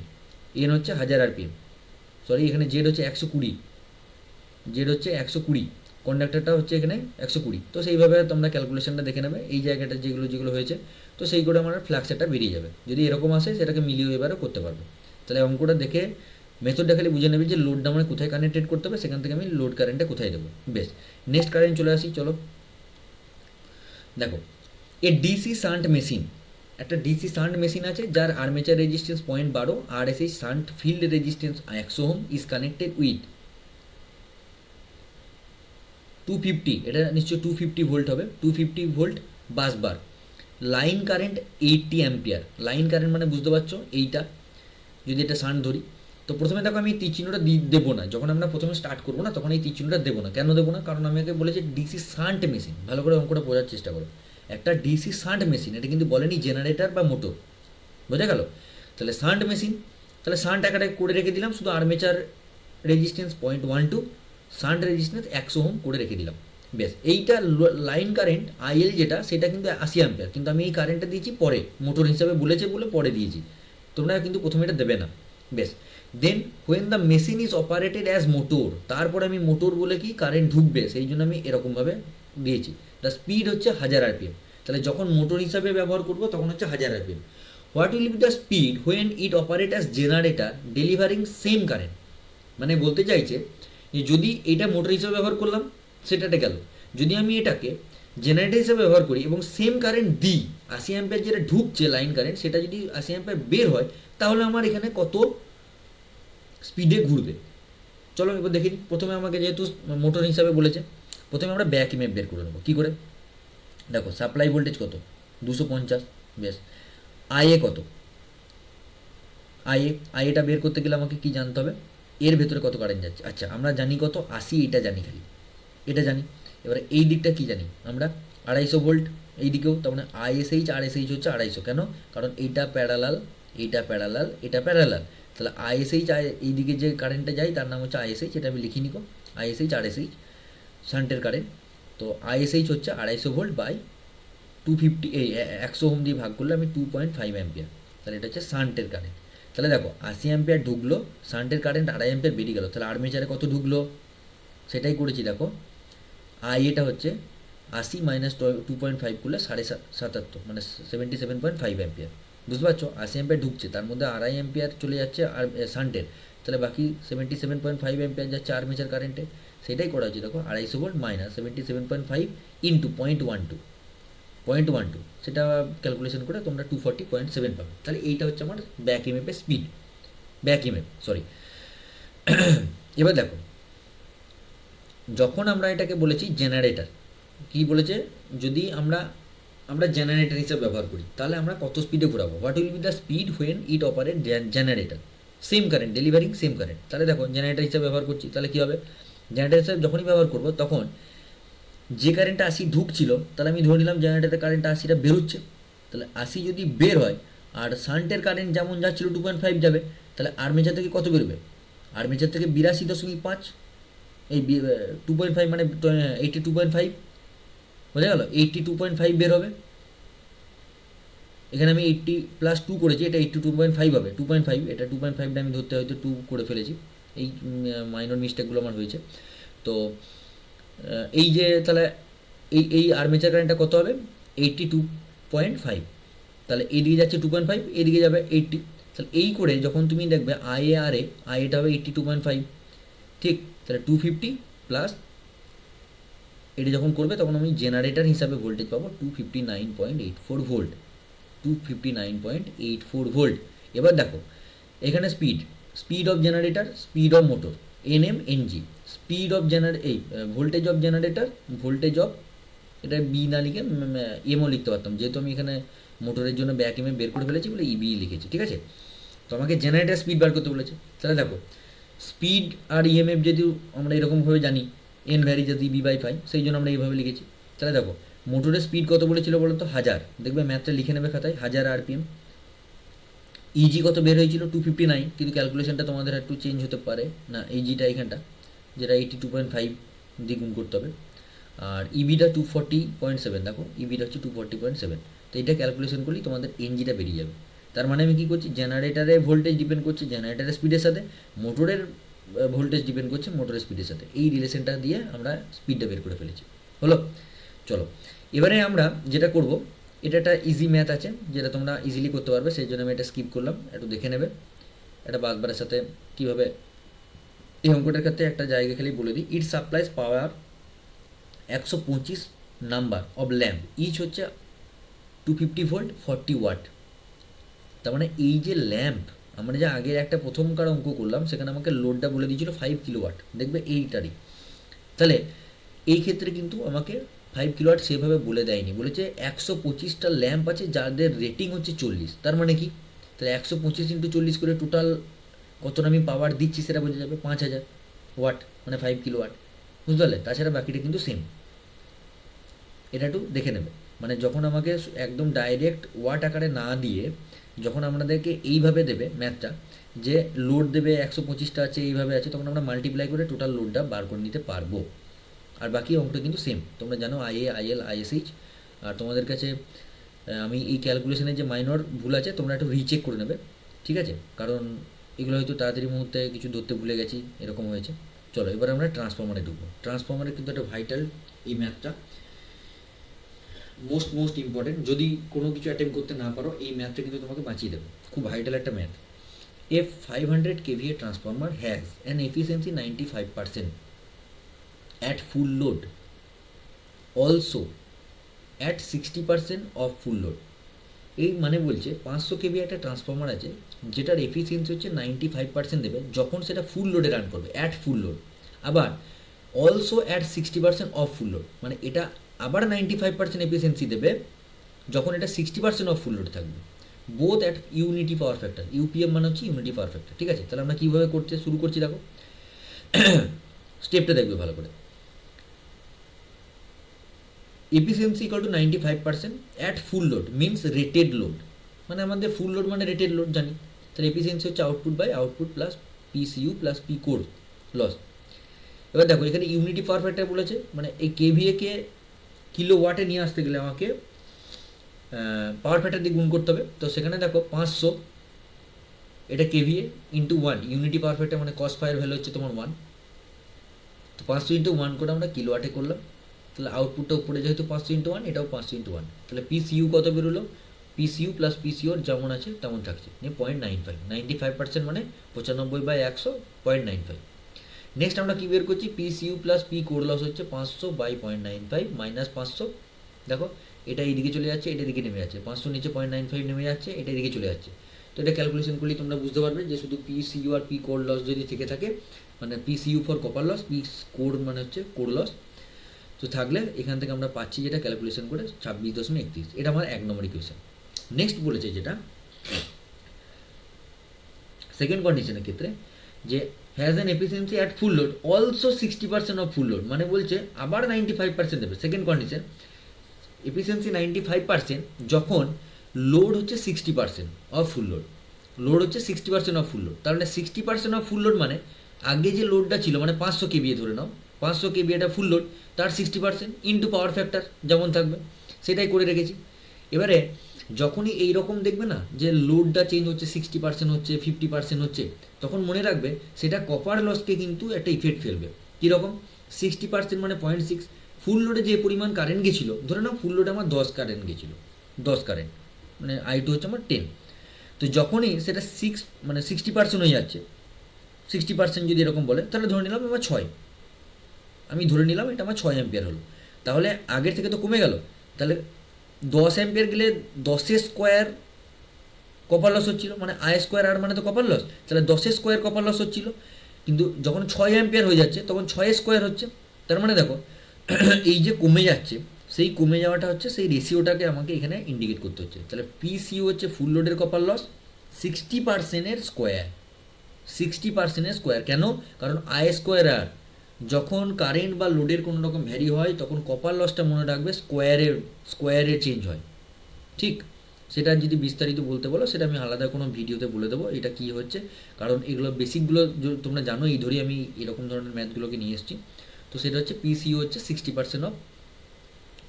সরি এখানে জেড হচ্ছে 120, কন্ডাক্টারটা হচ্ছে এখানে 120। তো সেইভাবে তোমরা ক্যালকুলেশনটা দেখে নেবে, এই জায়গাটা যেগুলো হয়েছে, তো সেই করে আমার ফ্লাক্সটা বেরিয়ে যাবে। যদি এরকম আসে সেটাকে মিলিয়ে এবারও করতে পারবে। তাহলে অঙ্কটা দেখে মেথডটা খালি বুঝে নেবে যে লোডটা আমার কোথায় কানেক্টেড করতে হবে, সেখান থেকে আমি লোড কারেন্টটা কোথায় দেবো। বেশ, নেক্সট কারেন্ট চলে আসি, চলো দেখো এ ডিসি শান্ট মেশিন, একটা ডিসি শান্ট মেশিন আছে যার armature resistance 0.12, RSH shunt field resistance 100 ohm, is connected with 250, এটা নিশ্চয়ই 250 ভোল্ট হবে, 250 volt bus bar, line current 80 ampere. Line current মানে বুঝতে পারছো এইটা, যদি এটা শান্ট ধরি তো প্রথমে দেখো আমি তীর চিহ্নটা দেবো না, যখন আমরা প্রথমে স্টার্ট করবো না তখন এই তীর চিহ্নটা দেবো না। কেন দেবো না? কারণ আমি আগে বলেছি ডিসি শান্ট মেশিন, ভালো করে অঙ্কটা বোঝার চেষ্টা করো। একটা ডিসি শান্ট মেশিন, এটা কিন্তু বলেনি জেনারেটর বা মোটর, বোঝা গেল? তাহলে শান্ট মেশিন, তাহলে শান্ট আকারে করে রেখে দিলাম, শুধু armature resistance 0.12, shunt resistance 100 ohm করে রেখে দিলাম। বেশ, এইটা লাইন কারেন্ট আইএল যেটা, সেটা কিন্তু 80 অ্যাম্পিয়ার, কিন্তু আমি এই কারেন্টটা দিয়েছি পরে, মোটর হিসাবে বলেছে বলে পরে দিয়েছি, তোমরা কিন্তু প্রথমে এটা দেবে না। বেশ, then when the machine is operated as motor, তারপরে আমি মোটর বলে কি কারেন্ট ঢুকবে সেই জন্য আমি এরকমভাবে দিয়েছি। দ্য স্পিড হচ্ছে 1000 আরপিএম, তাহলে যখন মোটর হিসাবে ব্যবহার করবো তখন হচ্ছে 1000 RPM. What will be the speed when it operate as generator delivering same current, মানে বলতে চাইছে যে যদি এটা মোটর হিসাবে ব্যবহার করলাম সেটাতে গেল, যদি আমি এটাকে জেনারেটর হিসাবে ব্যবহার করি এবং সেম কারেন্ট দিই, 80 অ্যাম্পিয়ার যেটা ঢুকছে লাইন কারেন্ট সেটা যদি 80 অ্যাম্পিয়ার বের হয়, তাহলে আমার এখানে কত স্পিডে ঘুরবে। চলো এবার দেখি। প্রথমে আমাকে যেহেতু মোটর হিসাবে বলেছে, প্রথমে আমরা ব্যাক ইএমএফ বের করে নেবো। কী করে? দেখো সাপ্লাই ভোল্টেজ কত, 250। বেশ, আইএ কত, আইএটা বের করতে গেলে আমাকে কি জানতে হবে, এর ভেতরে কত কারেন্ট যাচ্ছে। আচ্ছা আমরা জানি কত, 80, এটা জানি, খালি এটা জানি। এবারে এই দিকটা কি জানি আমরা, 250 ভোল্ট, এই দিকেও, তার মানে আইএসএইচ আর এসএইচ হচ্ছে 250, কেন? কারণ এইটা প্যারালাল, এইটা প্যারালাল, এটা প্যারালাল, তাহলে আইএসএইচ এই দিকে যে কারেন্টটা যায় তার নাম হচ্ছে আইএসএইচ, এটা আমি লিখি নিকো, আইএসএইচ আর এসএইচ শান্টের কারেন্ট। তো আইএসএইচ হচ্ছে 250 ভোল্ট বাই 250, এই 100 ওহম দিয়ে ভাগ করলে আমি 2.5 অ্যাম্পিয়ার, তাহলে এটা হচ্ছে শান্টের কারেন্ট। তাহলে দেখো 80 অ্যাম্পিয়ার ঢুকলো, শান্টের কারেন্ট 2.5 অ্যাম্পিয়ার বেরিয়ে গেল, তাহলে আর্মেচারে কত ঢুকলো সেটাই করেছি। দেখো আই এটা হচ্ছে 80 মাইনাস 2.5 করলে 77.5, মানে 77.5 অ্যাম্পিয়ার, বুঝতে পারছো? 80 অ্যাম্পিয়ার ঢুকছে, তার মধ্যে 2.5 অ্যাম্পিয়ার চলে যাচ্ছে আর শান্টের, তাহলে বাকি 77.5 অ্যাম্পিয়ার যাচ্ছে আর্মেচার কারেন্টে, সেটাই করা হচ্ছে। দেখো 250 ভোল্ট মাইনাস 77.5 ইন্টু 0.12, সেটা ক্যালকুলেশন করে তোমরা 240.7 পাবে। তাহলে এইটা হচ্ছে আমার ব্যাক ইএমএফের স্পিড, ব্যাক ইএমএফ সরি। এবার দেখো যখন আমরা এটাকে বলেছি জেনারেটর, কি বলেছে, যদি আমরা জেনারেটর হিসেবে ব্যবহার করি তাহলে আমরা কত স্পিডে ঘোরাবো, what will be the speed when it operate generator same current delivering same current. তাহলে দেখো জেনারেটর হিসেবে ব্যবহার করছি, তাহলে কী হবে, জেনারেটর হিসেবে যখনই ব্যবহার করবো তখন যে কারেন্টটা 80 ঢুকছিল, তাহলে আমি ধরে নিলাম জেনারেটরের কারেন্টটা 80টা বেরোচ্ছে, তাহলে 80 যদি বের হয় আর শান্টের কারেন্ট যেমন যাচ্ছিল 2.5 যাবে, তাহলে আর্মেচার থেকে কত বেরোবে, আর্মেচার থেকে 82.5, এই 2.5 মানে 82.5, বোঝা গেল? 82.5 বের হবে, এখানে আমি 80 প্লাস 2 করেছি, এটা 82.5 হবে, 2.5, এটা 2.5টা আমি ধরতে হয়তো 2 করে ফেলেছি, এই মাইনর মিস্টেকগুলো আমার হয়েছে। তো এই যে তাহলে এই আর্মেচার কারেন্টটা কত হবে, 82.5, তাহলে এইদিকে যাচ্ছে 2.5, এইদিকে যাবে 80, তাহলে এই করে যখন তুমি দেখবে আইএটা হবে 82.5, ঠিক? তাহলে 250 প্লাস এটা যখন করবে তখন আমি জেনারেটর হিসাবে ভোল্টেজ পাবো 259.84 ভোল্ট, 259.84 ভোল্ট। এবার দেখো এখানে speed of generator, speed of motor, NM NG, speed of voltage of generator, voltage of, এটা বি না লিখে এমও লিখতে পারতাম, যেহেতু আমি এখানে মোটরের জন্য ব্যাক এমএ বের করে ফেলেছি বলে ইবি লিখেছি, ঠিক আছে? তো আমাকে জেনারেটর স্পিড বার করতে বলেছে, তাহলে দেখো স্পিড আর ইএমএফ যদি আমরা এরকমভাবে জানি, এন ভ্যারি যদি বি/5, সেই জন্য আমরা এইভাবে লিখেছি। তাহলে দেখো মোটরের স্পিড কত বলেছিল বলো তো, 1000, দেখবে ম্যাথটা লিখে নেবে খাতায়, 1000 আরপিএম। ইজি কত বের হয়েছিল, 259, কিন্তু ক্যালকুলেশনটা তোমাদের একটু চেঞ্জ হতে পারে না, ইজিটা এইখানটা যেটা 82.5 দিয়ে গুণ করতে হবে, আর ইবিটা 240.7, দেখো ইবিটা হচ্ছে 240.7, তো এটা ক্যালকুলেশন করলেই তোমাদের এনজিটা বেরিয়ে যাবে। তার মানে আমি কী করছি, জেনারেটারের ভোল্টেজ ডিপেন্ড করছে জেনারেটারের স্পিডের সাথে, মোটরের ভোল্টেজ ডিপেন্ড করছে মোটরের স্পিডের সাথে, এই রিলেশনটা দিয়ে আমরা স্পিডটা বের করে ফেলেছি। হলো, চলো এবারে আমরা যেটা করব, এটা একটা ইজি ম্যাথ আছে যেটা তোমরা ইজিলি করতে পারবে, সেই জন্য আমি এটা স্কিপ করলাম, একটু দেখে নেবে এটা বাগবারের সাথে কীভাবে। এই অঙ্কটার ক্ষেত্রে একটা জায়গা খালি বলে দিই, it supplies power 125 number of lamp, each হচ্ছে 250 ভোল্ট 40 ওয়াট। তার মানে এই যে ল্যাম্প, আমরা যে আগের একটা প্রথমকার অঙ্ক করলাম সেখানে আমাকে লোডটা বলে দিয়েছিল 5 কিলোওয়াট, দেখবে এইটারই। তাহলে এই ক্ষেত্রে কিন্তু আমাকে 5 কিলোওয়াট সেভাবে বলে দেয়নি, বলেছে 125টা ল্যাম্প আছে যাদের রেটিং হচ্ছে 40, তার মানে কি, তাহলে 125 × 40 করে টোটাল কতটা আমি পাওয়ার দিচ্ছি সেটা বোঝা যাবে, 5000 ওয়াট মানে 5 কিলোওয়াট, বুঝতে পারলে? তাছাড়া বাকিটা কিন্তু সেম, এটা একটু দেখে নেবে। মানে যখন আমাকে একদম ডাইরেক্ট ওয়াট আকারে না দিয়ে যখন আমাদেরকে এইভাবে দেবে ম্যাথটা, যে লোড দেবে 125টা আছে এইভাবে আছে, তখন আমরা মাল্টিপ্লাই করে টোটাল লোডটা বার করে নিতে পারবো। আর বাকি অঙ্কটা কিন্তু সেম, তোমরা জানো IA, IL, ISH। আর তোমাদের কাছে আমি এই ক্যালকুলেশনে যে মাইনর ভুল আছে তোমরা একটু রিচেক করে নেবে, ঠিক আছে? কারণ এগুলো হয়তো তাড়াতাড়ি মুহূর্তে কিছু ধরতে ভুলে গেছি, এরকম হয়েছে। চলো এবার আমরা ট্রান্সফর্মারে ঢুকবো। ট্রান্সফর্মারে কিন্তু একটা ভাইটাল এই ম্যাথটা, মোস্ট ইম্পর্টেন্ট। যদি কোনো কিছু অ্যাটেম্প করতে না পারো এই ম্যাথটা কিন্তু তোমাকে বাঁচিয়ে দেবে, খুব ভাইটাল একটা math. A 500 kVA transformer has an efficiency 95% at full load, also at 60% of full load। এই মানে বলছে 500 kVA একটা ট্রান্সফর্মার আছে যেটার এফিসিয়েন্সি হচ্ছে 95% দেবে যখন সেটা ফুল লোডে রান করবে, অ্যাট ফুল লোড। আবার also at 60% of full load, মানে এটা আবার 95% এফিসিয়েন্সি দেবে যখন এটা 60% অফ ফুল লোড থাকবে, both at unity power factor. UPM মানে হচ্ছে ইউনিটি পাওয়ার ফ্যাক্টর, ঠিক আছে? তাহলে আমরা কীভাবে করতে শুরু করছি দেখো, স্টেপটা দেখবে ভালো করে। Efficiency equal to 95% at full load means rated load, মানে আমাদের ফুল লোড মানে রেটেড লোড জানি। তাহলে এফিসিয়েন্সি হচ্ছে output by output plus PCU plus P core loss. এবার দেখো এখানে ইউনিটি পাওয়ার ফ্যাক্টর বলেছে, মানে এই কেভিএকে কিলো ওয়াটে নিয়ে আসতে গেলে আমাকে পাওয়ার ফ্যাক্টর দিয়ে গুণ করতে হবে। তো সেখানে দেখো 500, এটা KVA into 1, unity power factor মানে কস ফায়ার ভ্যালু হচ্ছে তোমার 1। তো 500 ইন্টু 1 করে আমরা কিলো ওয়াটে করলাম। তাহলে আউটপুটটা উপরে যেহেতু 500 ইন্টু 1, এটাও 500 ইন্টু 1। তাহলে PCU কত বেরোলো? PCU প্লাস PCOর যেমন আছে তেমন থাকছে, নিয়ে 0.95, 95% মানে 95/100, 0.95। নেক্সট আমরা কী বের করছি? PCU plus P core loss হচ্ছে 500/0.95 মাইনাস 500। দেখো এটা এইদিকে চলে যাচ্ছে, এটা এদিকে নেমে যাচ্ছে, 500 নিচে 0.95 নেমে যাচ্ছে, এটা এদিকে চলে যাচ্ছে। তো এটা ক্যালকুলেশন করলে তোমরা বুঝতে পারবে যে শুধু PCU আর পি কোর লস যদি থেকে থাকে, মানে PCU for copper loss, P core মানে হচ্ছে কোর লস, তো থাকলে এখান থেকে আমরা পাচ্ছি যেটা ক্যালকুলেশন করে 26.31। এটা আমার 1 নম্বর ইকুয়েশন। নেক্সট বলেছে যেটা সেকেন্ড কন্ডিশনের ক্ষেত্রে, যে has an efficiency at full load also 60% of full load, মানে বলছে আবার 95% দেবে। সেকেন্ড কন্ডিশন, এফিসিয়েন্সি 95% যখন লোড হচ্ছে 60% অফ ফুল লোড, লোড হচ্ছে 60% অফ ফুল লোড। তার মানে 60% অফ ফুল লোড মানে আগে যে লোডটা ছিল, মানে 500 কেভিএ ধরে নাও, 500 কেভিএটা ফুল লোড, তার 60% ইন্টু পাওয়ার ফ্যাক্টর যেমন থাকবে সেটাই করে রেখেছি। এবারে যখনই এই রকম দেখবে না যে লোডটা চেঞ্জ হচ্ছে, 60% হচ্ছে, 50% হচ্ছে, তখন মনে রাখবে সেটা কপার লসকে কিন্তু একটা ইফেক্ট ফেলবে। কীরকম? 60% মানে 0.6, ফুল লোডে যে পরিমাণ কারেন্ট গেছিলো, ধরে নাও ফুল লোডে আমার 10 কারেন্ট গেছিলো, 10 কারেন্ট মানে I2 হচ্ছে আমার 10। তো যখনই সেটা 60% হয়ে যাচ্ছে, 60% যদি এরকম বলে তাহলে ধরে নিলাম আমার 6, আমি ধরে নিলাম এটা আমার 6 অ্যাম্পিয়ার হলো। তাহলে আগের থেকে তো কমে গেল, তাহলে 10 অ্যাম্পিয়ার গেলে 10-এর স্কোয়ার কপার লস হচ্ছিলো, মানে I² আর মানে তো কপার লস, তাহলে 10-এর স্কোয়ার কপার লস হচ্ছিলো। কিন্তু যখন 6 অ্যাম্পিয়ার হয়ে যাচ্ছে তখন 6-এর স্কোয়ার হচ্ছে। তার মানে দেখো এই যে কমে যাচ্ছে, সেই কমে যাওয়াটা হচ্ছে সেই রেশিওটাকে আমাকে এখানে ইন্ডিকেট করতে হচ্ছে। তাহলে PCU হচ্ছে ফুল লোডের কপার লস 60%-এর স্কোয়ার, 60%-এর স্কোয়ার। কেন? কারণ I²R যখন কারেন্ট বা লোডের কোনো রকম ভ্যারি হয় তখন কপার লসটা মনে রাখবে স্কোয়ারে চেঞ্জ হয়, ঠিক? সেটা যদি বিস্তারিত বলতে বলো সেটা আমি আলাদা কোনো ভিডিওতে বলে দেবো এটা কী হচ্ছে, কারণ এগুলো বেসিকগুলো তোমরা জানো, এই ধরেই আমি এরকম ধরনের ম্যাথগুলোকে নিয়ে এসেছি। তো সেটা হচ্ছে PCU হচ্ছে 60% অফ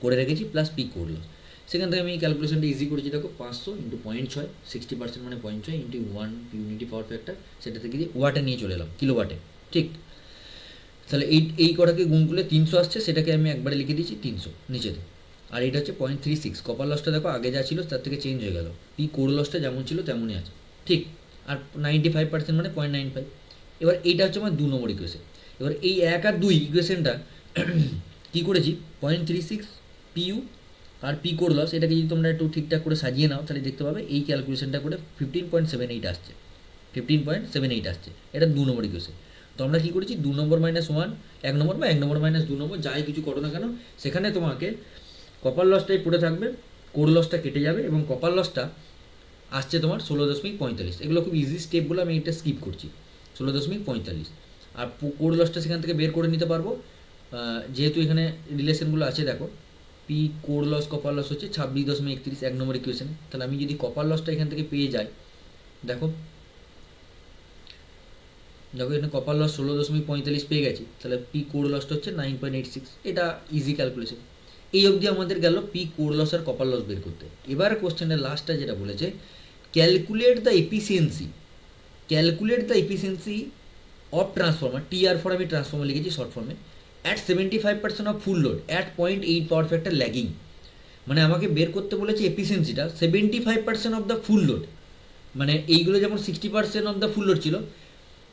করে রেখেছি প্লাস পি কোর লস। সেখান থেকে আমি ক্যালকুলেশনটা ইজি করেছি, দেখো 500 ইন্টু 0.6, 60% মানে 0.6 ইন্টু 1 ইউনিটি পাওয়ার ফ্যাক্টর, সেটা থেকে দিয়ে ওয়াটে নিয়ে চলে এলাম, কিলো ওয়াটে, ঠিক? তাহলে এই কটাকে গুণ করলে 300 আসছে, সেটাকে আমি একবারে লিখে দিয়েছি 300 নিচেতে। আর এটা হচ্ছে 0.36, কপার লসটা দেখো আগে যা ছিল তার থেকে চেঞ্জ হয়ে গেল, পি কোর লসটা যেমন ছিল তেমনই আছে, ঠিক? আর 95% মানে 0.95। এবার এইটা হচ্ছে আমার 2 নম্বর ইকুয়েশন। এবার এই 1 আর 2 ইকুয়েশনটা কী করেছি, 0.36 PU আর পি কোর লস, এটাকে যদি তোমরা একটু ঠিকঠাক করে সাজিয়ে নাও তাহলে দেখতে পাবে এই ক্যালকুলেশনটা করে 15.78 আসছে, 15.78 আসছে। এটা 2 নম্বর ইকুয়েশন। তো আমরা কী করেছি, 2 নম্বর -1, 1 নম্বর বা 1 নম্বর -2 নম্বর যাই কিছু করো না কেন, সেখানে তোমাকে কপার লসটাই পড়ে থাকবে, কোর লসটা কেটে যাবে এবং কপার লসটা আসছে তোমার 16.45। এগুলো খুব ইজি স্টেপগুলো, আমি এটা স্কিপ করছি। 16.45 আর কোড লসটা সেখান থেকে বের করে নিতে পারবো, যেহেতু এখানে রিলেশনগুলো আছে। দেখো P core loss copper loss হচ্ছে 26.31 এক নম্বর ইকুয়েশনে। তাহলে আমি যদি কপার লসটা এখান থেকে পেয়ে যাই, দেখো এখানে কপার লস 16.45 পেয়ে গেছি, তাহলে পি কোড লসটা হচ্ছে 9.86। এটা ইজি ক্যালকুলেশন। এই অবধি আমাদের গেল পি কোড লস আর কপার লস বের করতে। এবার কোশ্চেনের লাস্টটা যেটা বলেছে, calculate the efficiency of transformer, TR for আমি ট্রান্সফর্মার লিখেছি শর্ট ফর্মে, at 75% of full load at 0.8 power factor lagging. মানে আমাকে বের করতে বলেছে এফিসিয়েন্সিটা 75% অফ দ্য ফুল লোড। মানে এইগুলো যেমন 60% অফ দ্য ফুল লোড ছিল,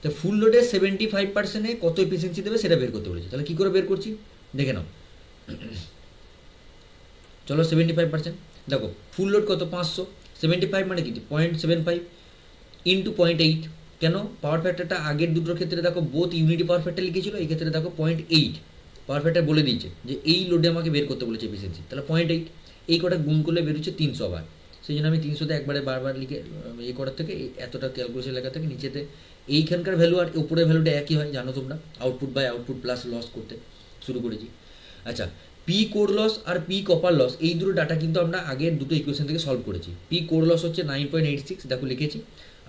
তো ফুল লোডের 75%-এ কত এফিসিয়েন্সি দেবে সেটা বের করতে বলেছে। তাহলে কী করে বের করছি দেখে নাও। চলো 75%, দেখো ফুল লোড কত 500, 75 মানে কি 0.75 ইন্টু 0.8। কেন পাওয়ার ফ্যাক্টরটা আগের দুটোর ক্ষেত্রে দেখো বোথ ইউনিটি পাওয়ার ফ্যাক্টর লিখেছিল, এই ক্ষেত্রে দেখো 0.8 পাওয়ার ফ্যাক্টর বলে দিয়েছে যে এই লোডে আমাকে বের করতে বলেছে এফিসিয়েন্সি। তাহলে 0.8 এই কটা গুণ করলে বেরোচ্ছে 300 আবার। সেই জন্য আমি 300তে একবারে বারবার লিখে এই করার থেকে এতটা ক্যালকুলেশন লেখা থেকে নিচেতে এইখানকার ভ্যালু আর উপরের ভ্যালুটা একই হয়, জানো তোমরা, output by output plus loss করতে শুরু করেছি। আচ্ছা, পি কোর লস আর পি কপার লস এই দুটো ডাটা কিন্তু আমরা আগের দুটো ইকুয়েশন থেকে সলভ করেছি। পি কোর লস হচ্ছে 9.86, দেখো লিখেছি,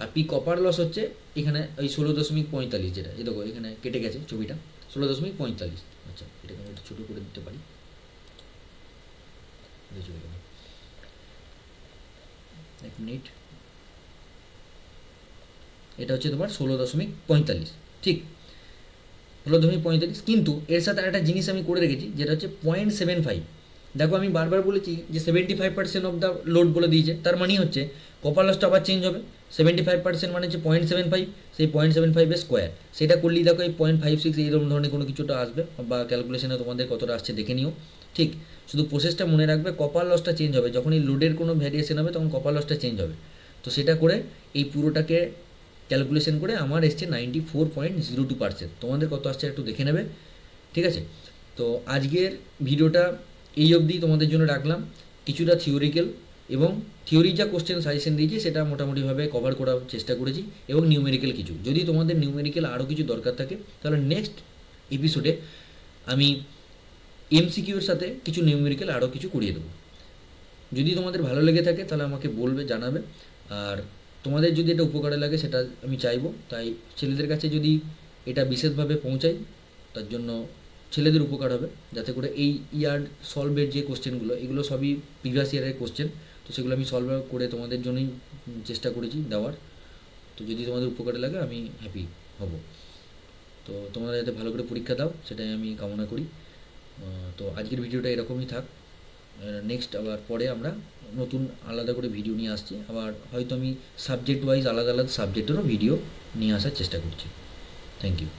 আর পি কপার লস হচ্ছে এখানে ওই 16.45, যেটা এই দেখো এখানে কেটে গেছে ছবিটা 16.45। আচ্ছা, এটাকে আমি একটু ছোটো করে দিতে পারি, এক মিনিট। এটা হচ্ছে তোমার 16.45, ঠিক 16.45। কিন্তু এর সাথে একটা জিনিস আমি করে রেখেছি যেটা হচ্ছে 0.75। দেখো আমি বারবার বলেছি যে 75% অফ দ্য লোড বলে দিয়েছে, তার মানে হচ্ছে কপার লসটা আবার চেঞ্জ হবে। 75% মানে হচ্ছে 0.75, সেই 0.75 স্কোয়ার, সেটা করলেই দেখো এই 0.56 এইরকম ধরনের কোনো কিছুটা আসবে, বা ক্যালকুলেশনে তোমাদের কতটা আসছে দেখে নিও। ঠিক, শুধু প্রসেসটা মনে রাখবে, কপার লসটা চেঞ্জ হবে যখন এই লোডের কোনো ভ্যারিয়েশন হবে তখন কপার লসটা চেঞ্জ হবে। তো সেটা করে এই পুরোটাকে ক্যালকুলেশন করে আমার এসছে 94.02%। তোমাদের কত আসছে একটু দেখে নেবে, ঠিক আছে। তো আজকের ভিডিওটা এই অবধি তোমাদের জন্য রাখলাম। কিছুটা থিওরিক্যাল এবং থিওরি যা কোশ্চেন সাজেশন দিয়েছি সেটা মোটামুটিভাবে কভার করার চেষ্টা করেছি, এবং নিউমেরিক্যাল কিছু। যদি তোমাদের নিউমেরিক্যাল আরও কিছু দরকার থাকে তাহলে নেক্সট এপিসোডে আমি এমসিকিউর সাথে কিছু নিউমেরিক্যাল আরও কিছু করিয়ে দেবো। যদি তোমাদের ভালো লেগে থাকে তাহলে আমাকে বলবে, জানাবে। আর তোমাদের যদি এটা উপকারে লাগে সেটা আমি চাইবো, তাই ছেলেদের কাছে যদি এটা বিশেষভাবে পৌঁছাই তার জন্য ছেলেদের উপকার হবে, যাতে করে এই ইয়ার সলভের যে কোশ্চেনগুলো এগুলো সবই প্রিভিয়াস ইয়ারের কোশ্চেন, তো সেগুলো আমি সলভ করে তোমাদের জন্যই চেষ্টা করেছি দেওয়ার। তো যদি তোমাদের উপকারে লাগে আমি হ্যাপি হব। তো তোমরা যাতে ভালো করে পরীক্ষা দাও সেটাই আমি কামনা করি। তো আজকের ভিডিওটা এরকমই থাক। নেক্সট আবার পরে আমরা নতুন আলাদা করে ভিডিও নিয়ে আসছি, আবার হয়তো আমি সাবজেক্ট ওয়াইজ আলাদা আলাদা সাবজেক্টেরও ভিডিও নিয়ে আসার চেষ্টা করছি। Thank you.